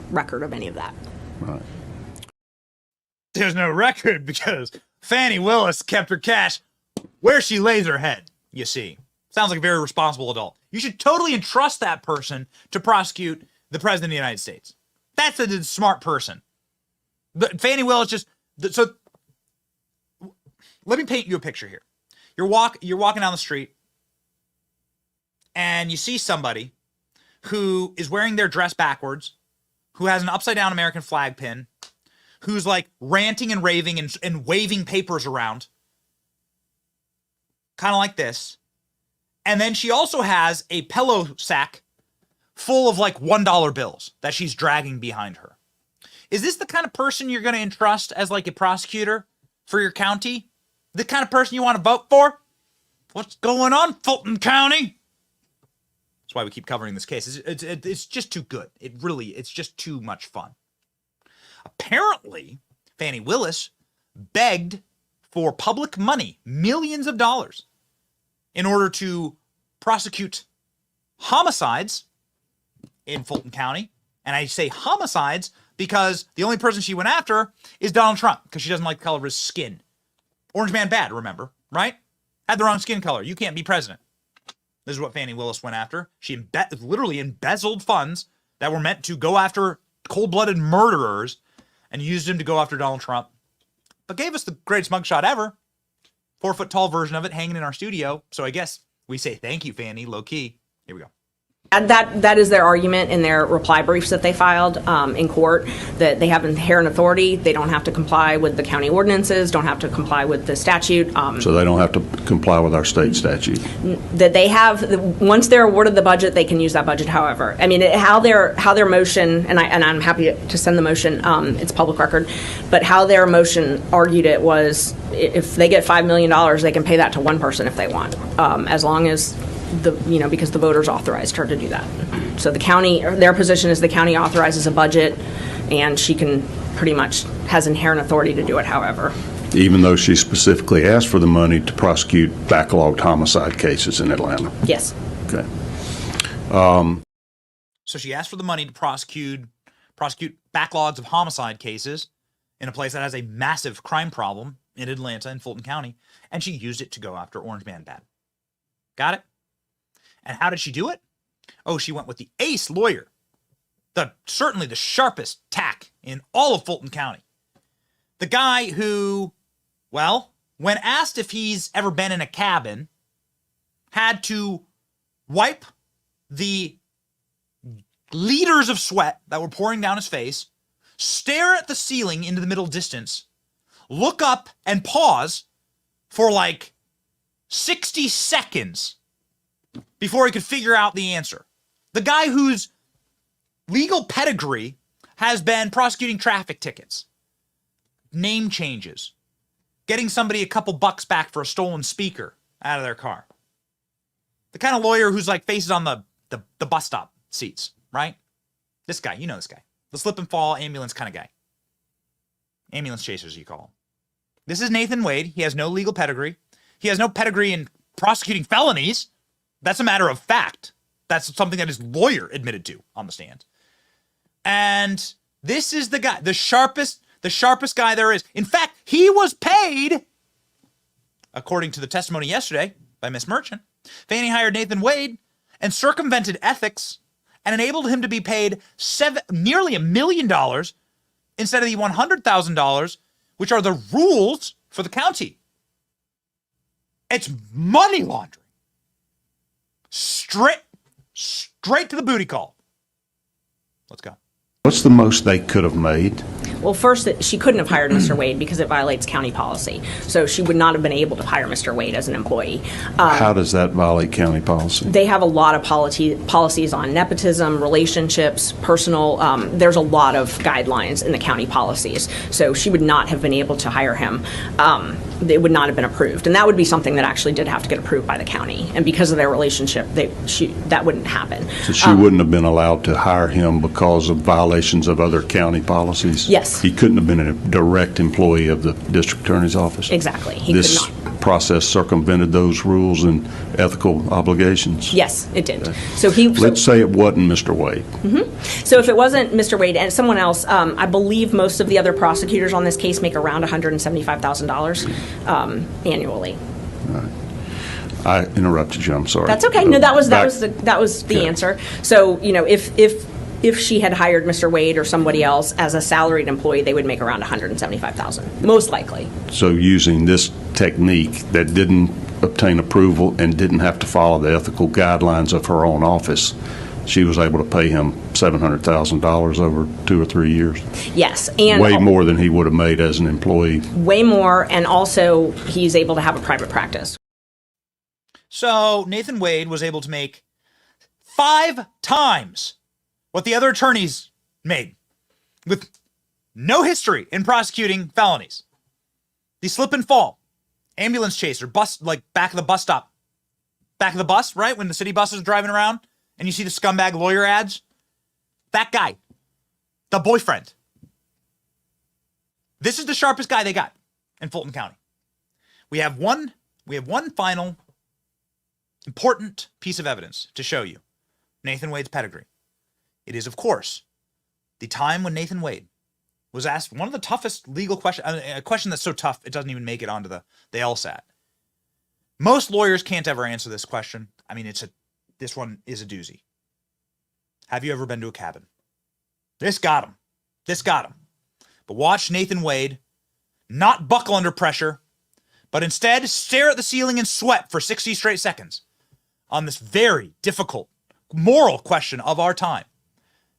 record of any of that. Right. There's no record because Fani Willis kept her cash where she lays her head, you see. Sounds like a very responsible adult. You should totally entrust that person to prosecute the President of the United States. That's a smart person. Fani Willis just so. Let me paint you a picture here. You're walking down the street, and you see somebody who is wearing their dress backwards, who has an upside down American flag pin, who's like ranting and raving and waving papers around, kind of like this. And then she also has a pillow sack full of like $1 bills that she's dragging behind her. Is this the kind of person you're going to entrust as like a prosecutor for your county? The kind of person you want to vote for? What's going on, Fulton County? That's why we keep covering this case. It's just too good. It's just too much fun. Apparently, Fani Willis begged for public money, millions of dollars, in order to prosecute homicides in Fulton County. And I say homicides because the only person she went after is Donald Trump, because she doesn't like the color of his skin. Orange man bad, remember, right? Had the wrong skin color. You can't be president. This is what Fani Willis went after. She literally embezzled funds that were meant to go after cold-blooded murderers and used them to go after Donald Trump. But gave us the greatest mugshot ever. 4-foot-tall version of it hanging in our studio. So I guess we say thank you, Fani, low-key. Here we go. And that is their argument in their reply briefs that they filed in court, that they have inherent authority. They don't have to comply with the county ordinances, don't have to comply with the statute. So they don't have to comply with our state statute. That they have, once they're awarded the budget, they can use that budget however. I mean, how their motion, and I'm happy to send the motion, it's public record, but how their motion argued it was if they get $5 million, they can pay that to one person if they want, as long as because the voters authorized her to do that. So the county, their position is the county authorizes a budget, and she can pretty much has inherent authority to do it however. Even though she specifically asked for the money to prosecute backlogged homicide cases in Atlanta? Yes. Okay. So she asked for the money to prosecute backlogs of homicide cases in a place that has a massive crime problem in Atlanta, in Fulton County, and she used it to go after Orange Man Bad. Got it? And how did she do it? Oh, she went with the ace lawyer, certainly the sharpest tack in all of Fulton County. The guy who, well, when asked if he's ever been in a cabin, had to wipe the liters of sweat that were pouring down his face, stare at the ceiling into the middle distance, look up and pause for like 60 seconds before he could figure out the answer. The guy whose legal pedigree has been prosecuting traffic tickets, name changes, getting somebody a couple bucks back for a stolen speaker out of their car. The kind of lawyer who's like faces on the bus stop seats, right? This guy, you know this guy. The slip and fall ambulance kind of guy. Ambulance chasers, you call him. This is Nathan Wade. He has no legal pedigree. He has no pedigree in prosecuting felonies. That's a matter of fact. That's something that his lawyer admitted to on the stand. And this is the guy, the sharpest guy there is. In fact, he was paid, according to the testimony yesterday by Miss Merchant. Fani hired Nathan Wade and circumvented ethics and enabled him to be paid nearly $1 million instead of the $100,000, which are the rules for the county. It's money laundering. Straight to the booty call. Let's go. What's the most they could have made? Well, first, she couldn't have hired Mr. Wade because it violates county policy. So she would not have been able to hire Mr. Wade as an employee. How does that violate county policy? They have a lot of policies on nepotism, relationships, personal. There's a lot of guidelines in the county policies. So she would not have been able to hire him. It would not have been approved. And that would be something that actually did have to get approved by the county. And because of their relationship, that wouldn't happen. So she wouldn't have been allowed to hire him because of violations of other county policies? Yes. He couldn't have been a direct employee of the district attorney's office? Exactly. This process circumvented those rules and ethical obligations? Yes, it did. Okay. So let's say it wasn't Mr. Wade. Mm-hmm. So if it wasn't Mr. Wade and someone else, I believe most of the other prosecutors on this case make around $175,000 annually. All right. I interrupted you. I'm sorry. That's okay. No, that was the answer. So if if she had hired Mr. Wade or somebody else as a salaried employee, they would make around $175,000, most likely. So using this technique that didn't obtain approval and didn't have to follow the ethical guidelines of her own office, she was able to pay him $700,000 over 2 or 3 years. Yes, and way more than he would have made as an employee. Way more, and also he's able to have a private practice. So Nathan Wade was able to make 5 times what the other attorneys made, with no history in prosecuting felonies. The slip and fall, ambulance chaser, bus, like back of the bus stop, back of the bus, right? When the city bus is driving around and you see the scumbag lawyer ads, that guy, the boyfriend. This is the sharpest guy they got in Fulton County. We have one final important piece of evidence to show you Nathan Wade's pedigree. It is, of course, the time when Nathan Wade was asked one of the toughest legal questions, a question that's so tough it doesn't even make it onto the LSAT. Most lawyers can't ever answer this question. I mean, this one is a doozy. Have you ever been to a cabin? This got him. But watch Nathan Wade not buckle under pressure, but instead stare at the ceiling and sweat for 60 straight seconds on this very difficult moral question of our time.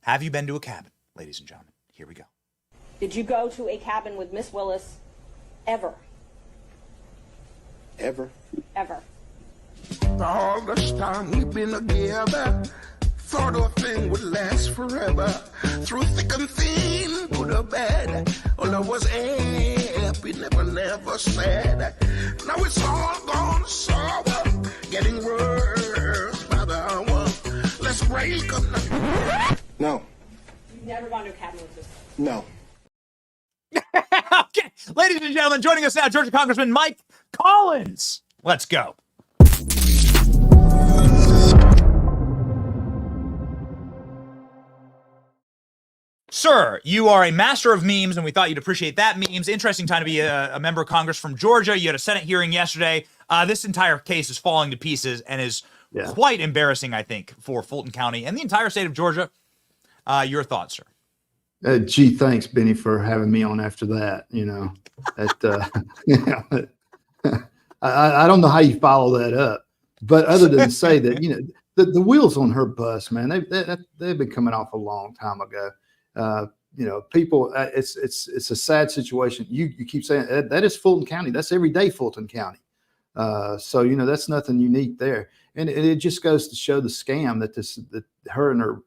Have you been to a cabin, ladies and gentlemen? Here we go. Did you go to a cabin with Miss Willis ever? Ever? Ever. All this time we've been together, thought a thing would last forever. Through thick and thin, good or bad, all I was happy, never sad. Now it's all gone sour, getting worse by the hour. Let's break up. No. You've never gone to a cabin with this? No. Okay, ladies and gentlemen, joining us now, Georgia Congressman Mike Collins. Let's go. Sir, you are a master of memes, and we thought you'd appreciate that. Memes. Interesting time to be a member of Congress from Georgia. You had a Senate hearing yesterday. This entire case is falling to pieces and is quite embarrassing, I think, for Fulton County and the entire state of Georgia. Your thoughts, sir? Gee, thanks, Benny, for having me on after that. You know, I don't know how you follow that up, but other than say that, you know, the wheels on her bus, man, they've been coming off a long time ago. You know, people, it's a sad situation. You keep saying that is Fulton County. That's everyday Fulton County. So, you know, that's nothing unique there. And it just goes to show the scam that her and her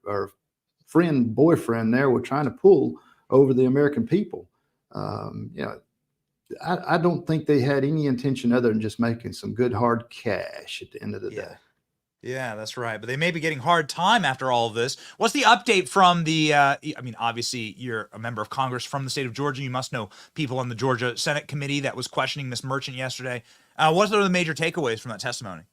boyfriend there were trying to pull over the American people. You know, I don't think they had any intention other than just making some good hard cash at the end of the day. Yeah, that's right. But they may be getting hard time after all of this. What's the update from the, I mean, obviously you're a member of Congress from the state of Georgia. You must know people on the Georgia Senate committee that was questioning Ms. Merchant yesterday. What are the major takeaways from that testimony?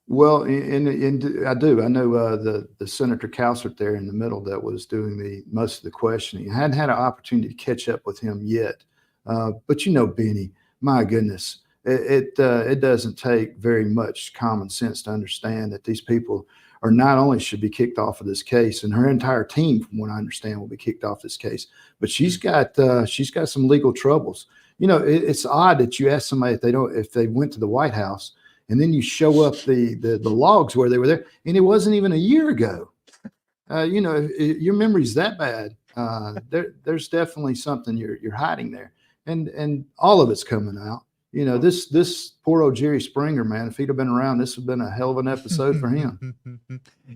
Well, and I do. I know the Senator Cowsert there in the middle that was doing most of the questioning. I hadn't had an opportunity to catch up with him yet. But you know, Benny, my goodness, it doesn't take very much common sense to understand that these people are not only should be kicked off of this case, and her entire team, from what I understand, will be kicked off this case, but she's got some legal troubles. You know, it's odd that you ask somebody if they went to the White House, and then you show up the logs where they were there, and it wasn't even a year ago. You know, if your memory's that bad, there's definitely something you're hiding there, and all of it's coming out. You know, this poor old Jerry Springer, man, if he'd have been around, this would have been a hell of an episode for him.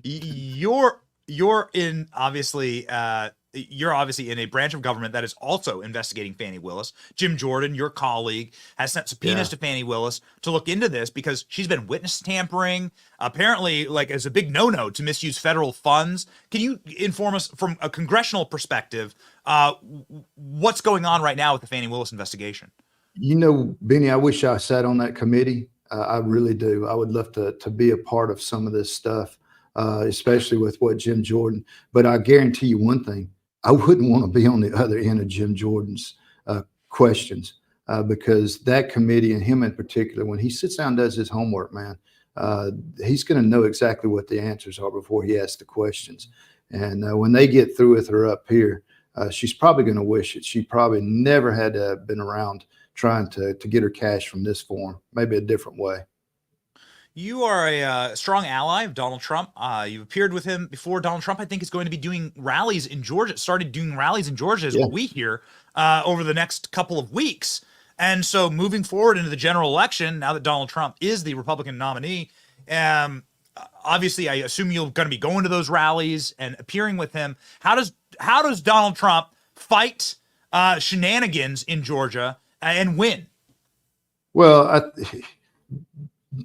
You're obviously in a branch of government that is also investigating Fani Willis. Jim Jordan, your colleague, has sent subpoenas to Fani Willis to look into this because she's been witness tampering, apparently like as a big no-no to misuse federal funds. Can you inform us from a congressional perspective what's going on right now with the Fani Willis investigation? You know, Benny, I wish I sat on that committee. I really do. I would love to be a part of some of this stuff, especially with what Jim Jordan. But I guarantee you one thing. I wouldn't want to be on the other end of Jim Jordan's questions because that committee, and him in particular, when he sits down and does his homework, man, he's going to know exactly what the answers are before he asks the questions. And when they get through with her up here, she's probably going to wish it. She probably never had been around trying to get her cash from this form, maybe a different way. You are a strong ally of Donald Trump. You've appeared with him before. Donald Trump, I think, is going to be doing rallies in Georgia, started doing rallies in Georgia is what we hear over the next couple of weeks. And so moving forward into the general election, now that Donald Trump is the Republican nominee, obviously I assume you're going to be going to those rallies and appearing with him. How does Donald Trump fight shenanigans in Georgia and win? Well,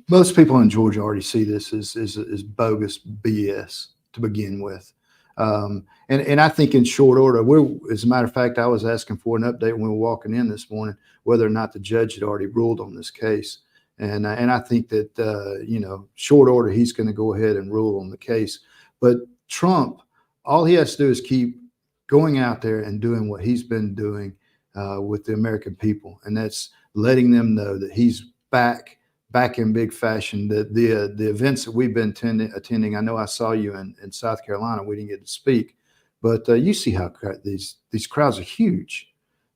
most people in Georgia already see this as bogus BS to begin with. And I think in short order, as a matter of fact, I was asking for an update when we were walking in this morning, whether or not the judge had already ruled on this case. And I think that, short order, he's going to go ahead and rule on the case. But Trump, all he has to do is keep going out there and doing what he's been doing with the American people. And that's letting them know that he's back in big fashion. The events that we've been attending, I know I saw you in South Carolina. We didn't get to speak, but you see how these crowds are huge.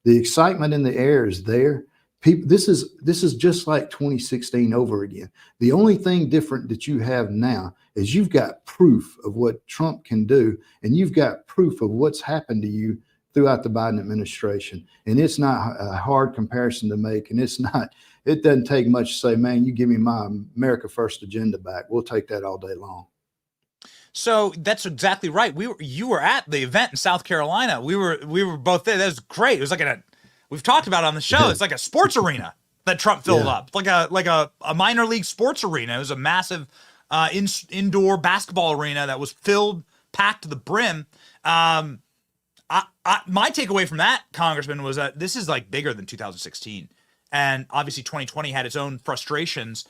The excitement in the air is there. People, this is just like 2016 over again. The only thing different that you have now is you've got proof of what Trump can do, and you've got proof of what's happened to you throughout the Biden administration. And it's not a hard comparison to make, and it doesn't take much to say, man, you give me my America First agenda back. We'll take that all day long. So that's exactly right. You were at the event in South Carolina. We were both there. That was great. It was like we've talked about it on the show. It's like a sports arena that Trump filled up, like a minor league sports arena. It was a massive indoor basketball arena that was packed to the brim. My takeaway from that, Congressman, was that this is like bigger than 2016. And obviously 2020 had its own frustrations,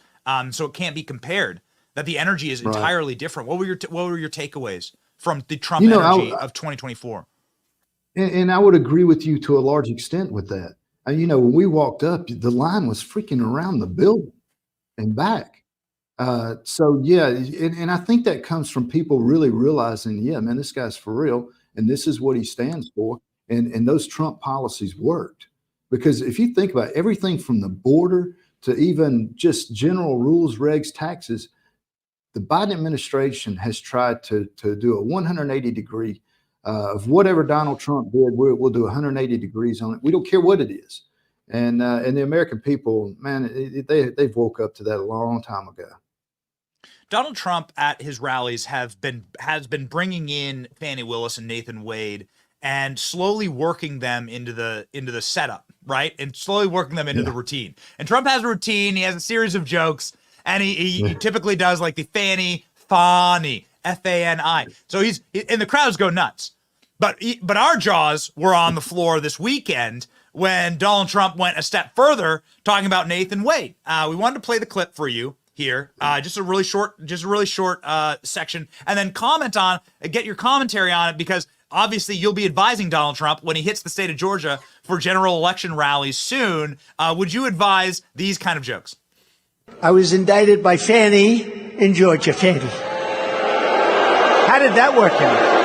so it can't be compared. That the energy is entirely different. What were your takeaways from the Trump energy of 2024? And I would agree with you to a large extent with that. When we walked up, the line was freaking around the building and back. So yeah, and I think that comes from people really realizing, yeah, man, this guy's for real, and this is what he stands for. And those Trump policies worked. Because if you think about everything from the border to even just general rules, regs, taxes, the Biden administration has tried to do a 180 degree of whatever Donald Trump did. We'll do 180 degrees on it. We don't care what it is. And the American people, man, they've woke up to that a long time ago. Donald Trump at his rallies has been bringing in Fani Willis and Nathan Wade and slowly working them into the setup, right? And slowly working them into the routine. And Trump has a routine. He has a series of jokes, and he typically does like the Fani, F-A-N-I. So and the crowds go nuts. But our jaws were on the floor this weekend when Donald Trump went a step further, talking about Nathan Wade. We wanted to play the clip for you here, just a really short section, and then get your commentary on it, because obviously you'll be advising Donald Trump when he hits the state of Georgia for general election rallies soon. Would you advise these kind of jokes? I was indicted by Fani in Georgia. Fani. How did that work out?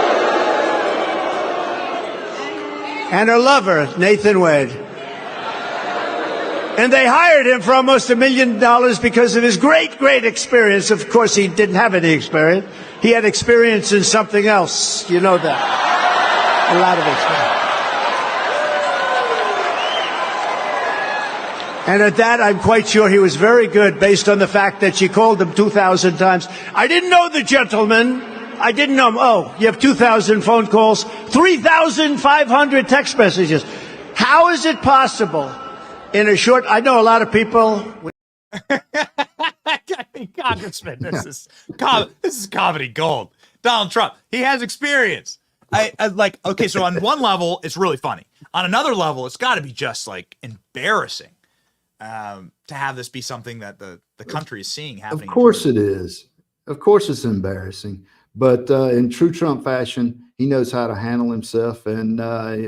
And her lover, Nathan Wade. And they hired him for almost $1 million because of his great experience. Of course, he didn't have any experience. He had experience in something else. You know that. A lot of experience. And at that, I'm quite sure he was very good, based on the fact that she called him 2,000 times. I didn't know the gentleman. I didn't know him. Oh, you have 2,000 phone calls, 3,500 text messages. How is it possible in a short... I know a lot of people... Congressman, this is comedy gold. Donald Trump, he has experience. Okay, so on one level, it's really funny. On another level, it's got to be just like embarrassing to have this be something that the country is seeing happening. Of course it is. Of course it's embarrassing. But in true Trump fashion, he knows how to handle himself. And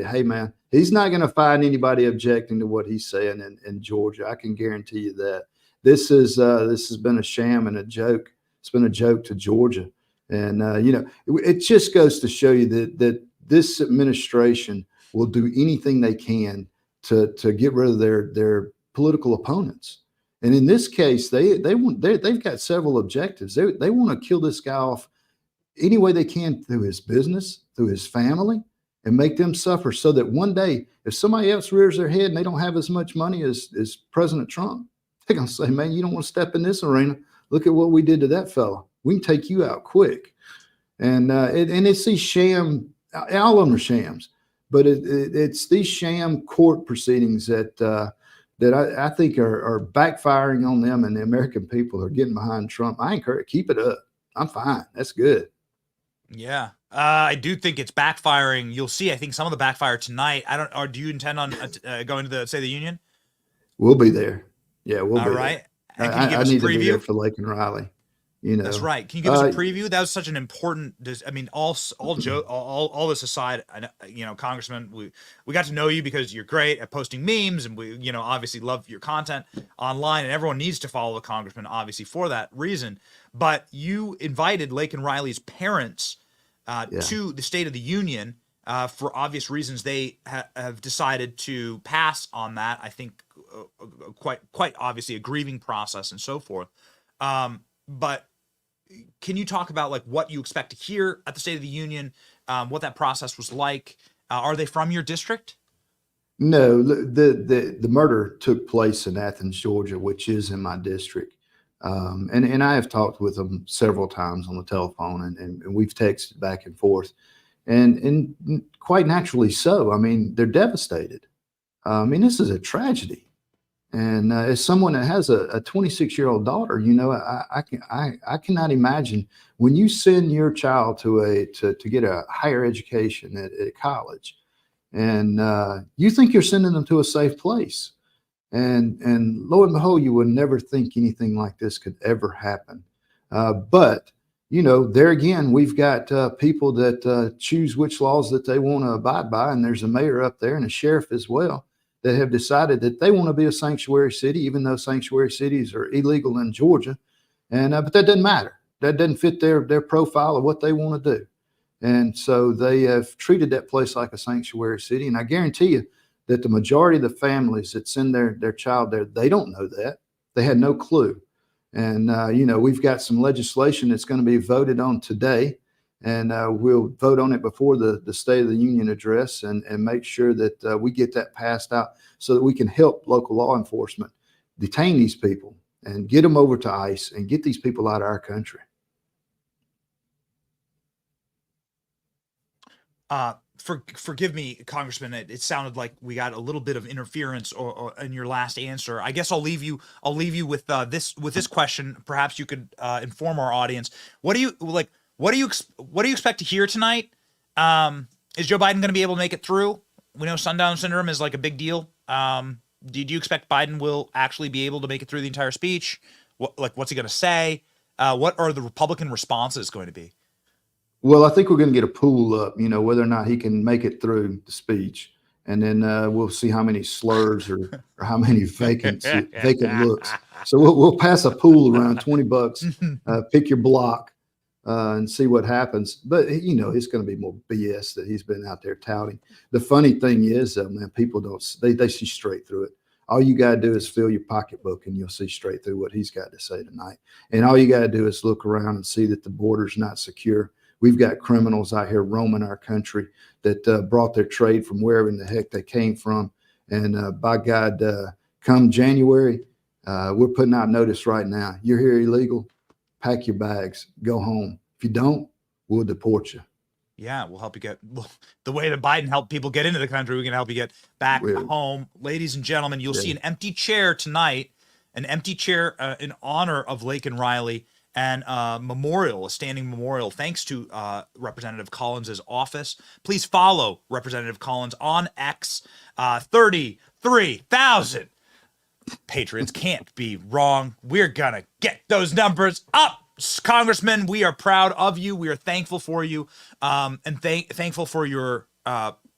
hey, man, he's not going to find anybody objecting to what he's saying in Georgia. I can guarantee you that. This has been a sham and a joke. It's been a joke to Georgia. And, it just goes to show you that this administration will do anything they can to get rid of their political opponents. And in this case, they've got several objectives. They want to kill this guy off any way they can through his business, through his family, and make them suffer so that one day, if somebody else rears their head and they don't have as much money as President Trump, they're going to say, man, you don't want to step in this arena. Look at what we did to that fella. We can take you out quick. And it's these sham, all of them are shams, but it's these sham court proceedings that I think are backfiring on them, and the American people are getting behind Trump. I encourage, keep it up. I'm fine. That's good. Yeah. I do think it's backfiring. You'll see, I think some of the backfire tonight. Or do you intend on going to the State of the Union? We'll be there. Yeah, we'll be all right. there. Can you give us a need to be preview there for Laken Riley. That's right. Can you give us a preview? That was such an important. I mean, all this aside, Congressman, we got to know you because you're great at posting memes, and we, obviously love your content online, and everyone needs to follow the Congressman, obviously, for that reason. But you invited Laken Riley's parents to the State of the Union for obvious reasons. They have decided to pass on that. I think quite obviously a grieving process and so forth. But can you talk about like what you expect to hear at the State of the Union, what that process was like? Are they from your district? No, the murder took place in Athens, Georgia, which is in my district. And I have talked with them several times on the telephone, and we've texted back and forth, and quite naturally so. I mean, they're devastated. I mean, this is a tragedy. And as someone that has a 26-year-old daughter, I cannot imagine when you send your child to get a higher education at college, and you think you're sending them to a safe place, and lo and behold, you would never think anything like this could ever happen. But there again, we've got people that choose which laws that they want to abide by, and there's a mayor up there and a sheriff as well, that have decided that they want to be a sanctuary city, even though sanctuary cities are illegal in Georgia. And but that doesn't matter. That doesn't fit their profile of what they want to do. And so they have treated that place like a sanctuary city. And I guarantee you that the majority of the families that send their child there, they don't know that. They had no clue. And, we've got some legislation that's going to be voted on today. And we'll vote on it before the State of the Union address and make sure that we get that passed out so that we can help local law enforcement detain these people and get them over to ICE and get these people out of our country. Forgive me, Congressman. It sounded like we got a little bit of interference or in your last answer. I guess I'll leave you with this question. Perhaps you could inform our audience. What do you expect to hear tonight? Is Joe Biden going to be able to make it through? We know sundown syndrome is like a big deal. Do you expect Biden will actually be able to make it through the entire speech? What's he going to say? What are the Republican responses going to be? Well, I think we're going to get a pool up, whether or not he can make it through the speech. And then we'll see how many slurs or how many vacant looks. So we'll pass a pool around $20, pick your block. And see what happens. But, it's going to be more BS that he's been out there touting. The funny thing is, man, people they see straight through it. All you got to do is fill your pocketbook and you'll see straight through what he's got to say tonight. And all you got to do is look around and see that the border's not secure. We've got criminals out here roaming our country that brought their trade from wherever in the heck they came from. And by God, come January, we're putting out notice right now. You're here illegal. Pack your bags, go home. If you don't, we'll deport you. Yeah, we'll help you get the way that Biden helped people get into the country. We can help you get back home. Ladies and gentlemen, you'll see an empty chair tonight, in honor of Laken Riley, and a standing memorial, thanks to Representative Collins' office. Please follow Representative Collins on X. 33,000 Patriots can't be wrong. We're gonna get those numbers up, Congressman. We are proud of you. We are thankful for you, and thankful for your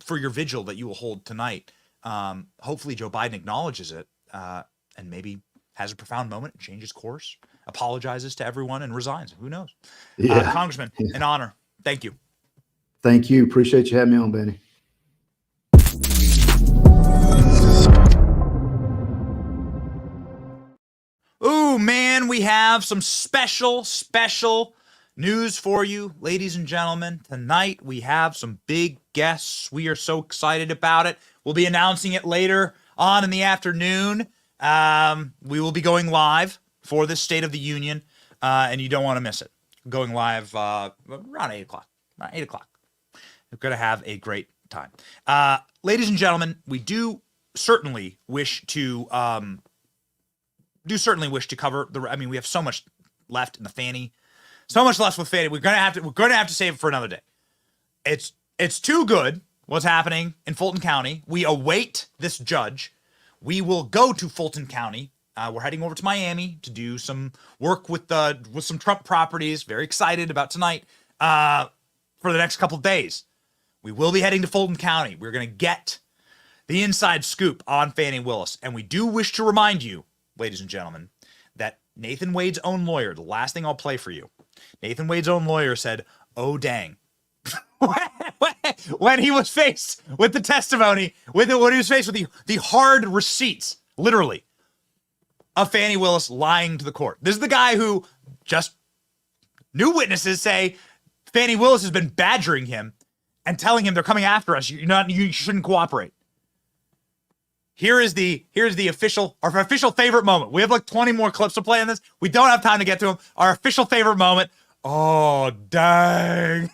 vigil that you will hold tonight. Hopefully, Joe Biden acknowledges it, and maybe has a profound moment, changes course, apologizes to everyone, and resigns. Who knows? Yeah. Congressman, an honor. Thank you. Thank you. Appreciate you having me on, Benny. Ooh, man, we have some special news for you, ladies and gentlemen. Tonight, we have some big guests. We are so excited about it. We'll be announcing it later on in the afternoon. We will be going live for this State of the Union, and you don't want to miss it. Going live around 8 o'clock. Around 8 o'clock. We're going to have a great time. Ladies and gentlemen, we do certainly wish to cover we have so much left in the Fani. So much left with Fani. We're gonna have to save it for another day. It's too good what's happening in Fulton County. We await this judge. We will go to Fulton County. We're heading over to Miami to do some work with some Trump properties. Very excited about tonight. For the next couple of days, we will be heading to Fulton County. We're gonna get the inside scoop on Fani Willis, and we do wish to remind you, ladies and gentlemen, that Nathan Wade's own lawyer, the last thing I'll play for you, Nathan Wade's own lawyer said, "Oh, dang." when he was faced with the testimony, when he was faced with the hard receipts, literally, of Fani Willis lying to the court. This is the guy who just new witnesses say Fani Willis has been badgering him and telling him they're coming after us. You shouldn't cooperate. Here's our official favorite moment. We have like 20 more clips to play on this. We don't have time to get to them. Our official favorite moment. Oh, dang.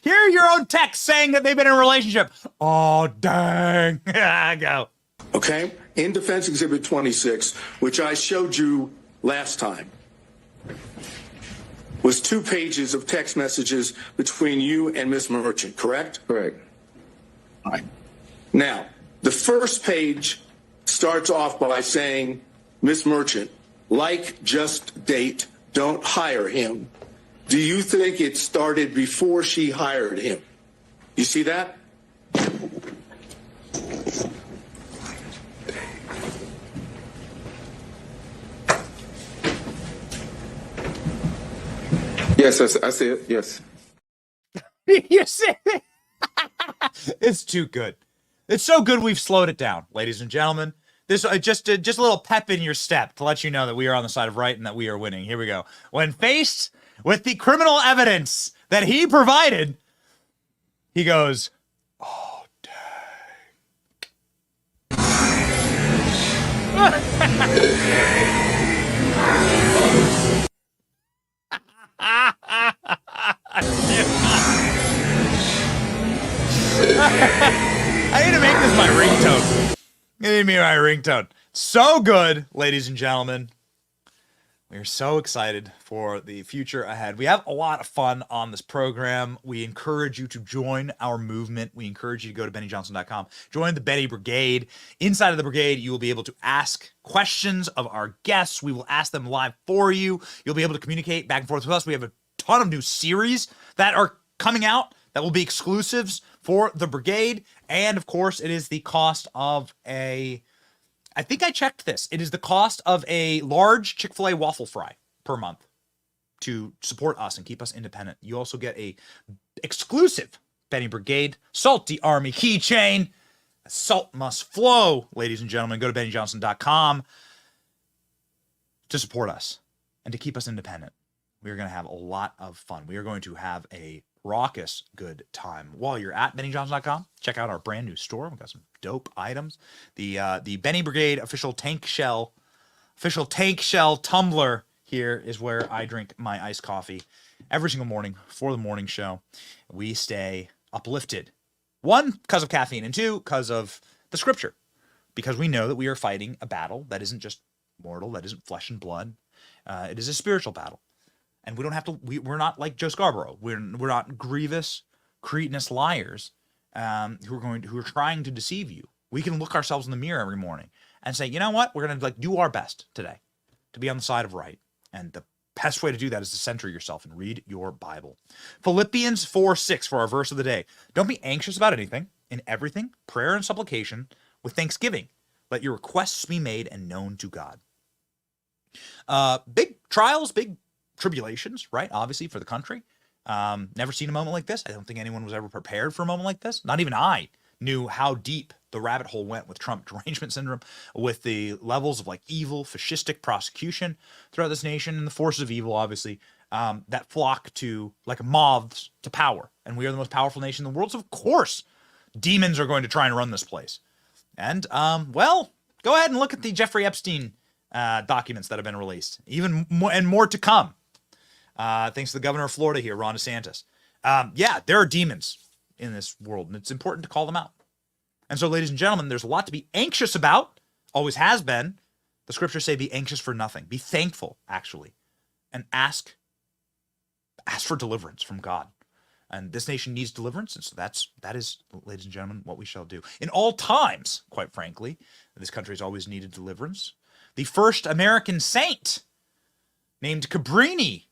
Hear your own text saying that they've been in a relationship. Oh, dang. Go. Okay? In Defense Exhibit 26, which I showed you last time, was 2 pages of text messages between you and Miss Merchant, correct? Correct. All right. Now, the first page starts off by saying, Miss Merchant, like, just date, don't hire him. Do you think it started before she hired him? You see that? Yes, I see it. Yes. You see it? It's too good. It's so good we've slowed it down, ladies and gentlemen. This just a little pep in your step to let you know that we are on the side of right and that we are winning. Here we go. When faced with the criminal evidence that he provided, he goes, "Oh, I need to make this my ringtone. I need to make my ringtone. So good, ladies and gentlemen. We are so excited for the future ahead. We have a lot of fun on this program. We encourage you to join our movement. We encourage you to go to BennyJohnson.com. Join the Benny Brigade. Inside of the brigade, you will be able to ask questions of our guests. We will ask them live for you. You'll be able to communicate back and forth with us. We have a ton of new series that are coming out that will be exclusives for the brigade. And of course, it is the cost of I think I checked this. It is the cost of a large Chick-fil-A waffle fry per month to support us and keep us independent. You also get a exclusive Benny Brigade Salty Army keychain. Salt must flow, ladies and gentlemen. Go to BennyJohnson.com to support us and to keep us independent. We are going to have a lot of fun. We are going to have a raucous good time. While you're at BennyJohnson.com, check out our brand new store. We've got some dope items. The Benny Brigade official tank shell tumbler here is where I drink my iced coffee every single morning for the morning show. We stay uplifted. 1, because of caffeine, and 2, because of the scripture. Because we know that we are fighting a battle that isn't just mortal, that isn't flesh and blood. It is a spiritual battle. And we don't have to, we're not like Joe Scarborough. We're not grievous, cretinous liars who are trying to deceive you. We can look ourselves in the mirror every morning and say, you know what? We're going to do our best today to be on the side of right. And the best way to do that is to center yourself and read your Bible. Philippians 4:6 for our verse of the day. Don't be anxious about anything. In everything, prayer and supplication with thanksgiving. Let your requests be made and known to God. Big trials, big tribulations, right? Obviously for the country. Never seen a moment like this. I don't think anyone was ever prepared for a moment like this. Not even I knew how deep the rabbit hole went with Trump derangement syndrome, with the levels of like evil, fascistic prosecution throughout this nation, and the forces of evil, obviously, that flock to like moths to power. And we are the most powerful nation in the world. So of course, demons are going to try and run this place. And, well, go ahead and look at the Jeffrey Epstein documents that have been released. Even more, and more to come. Thanks to the governor of Florida here, Ron DeSantis. Yeah, there are demons in this world, and it's important to call them out. And so, ladies and gentlemen, there's a lot to be anxious about. Always has been. The scriptures say be anxious for nothing. Be thankful, actually. And ask for deliverance from God. And this nation needs deliverance, and so that is, ladies and gentlemen, what we shall do. In all times, quite frankly, this country has always needed deliverance. The first American saint, named Cabrini,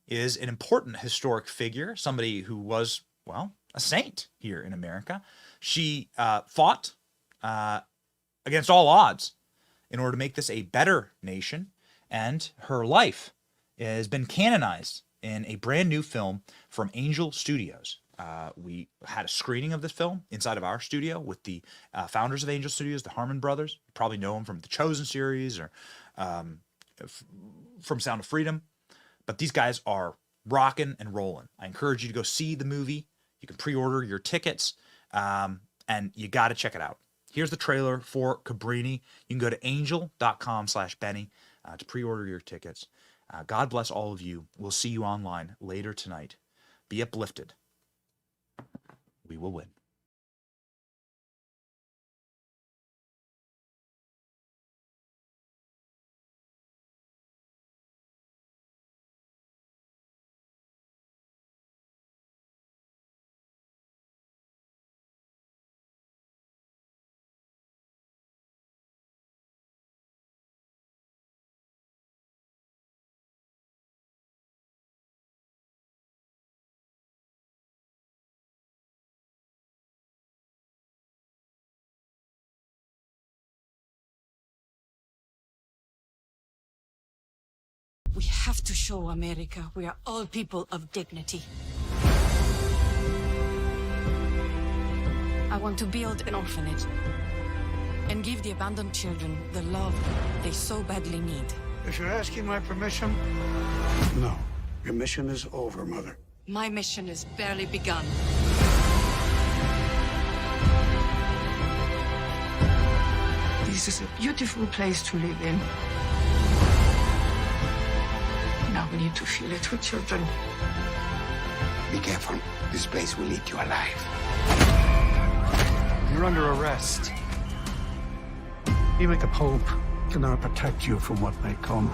is an important historic figure, somebody who was, well, a saint here in America. She fought against all odds in order to make this a better nation, and her life has been canonized in a brand new film from Angel Studios. We had a screening of this film inside of our studio with the founders of Angel Studios, the Harmon brothers. You probably know them from the Chosen series or from Sound of Freedom. But these guys are rocking and rolling. I encourage you to go see the movie. You can pre-order your tickets, and you got to check it out. Here's the trailer for Cabrini. You can go to angel.com/Benny to pre-order your tickets. God bless all of you. We'll see you online later tonight. Be uplifted. We will win. We have to show America we are all people of dignity. I want to build an orphanage and give the abandoned children the love they so badly need. If you're asking my permission, no. Your mission is over, Mother. My mission is barely begun. This is a beautiful place to live in. Now we need to fill it with children. Be careful. This place will eat you alive. You're under arrest. Even the Pope cannot protect you from what may come.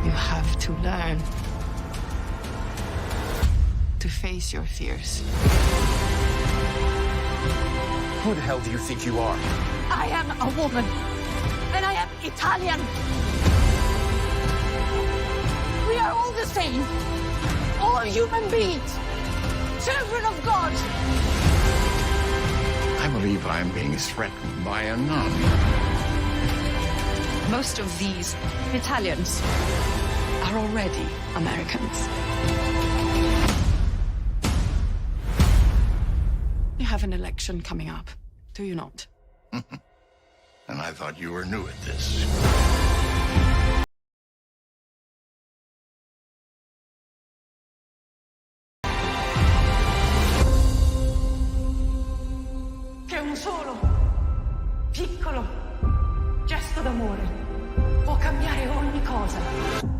You have to learn to face your fears. Who the hell do you think you are? I am a woman, and I am Italian. We are all the same. All human beings. Children of God. I believe I'm being threatened by a nun. Most of these Italians are already Americans. You have an election coming up, do you not? And I thought you were new at this. Che un solo, piccolo gesto d'amore può cambiare ogni cosa.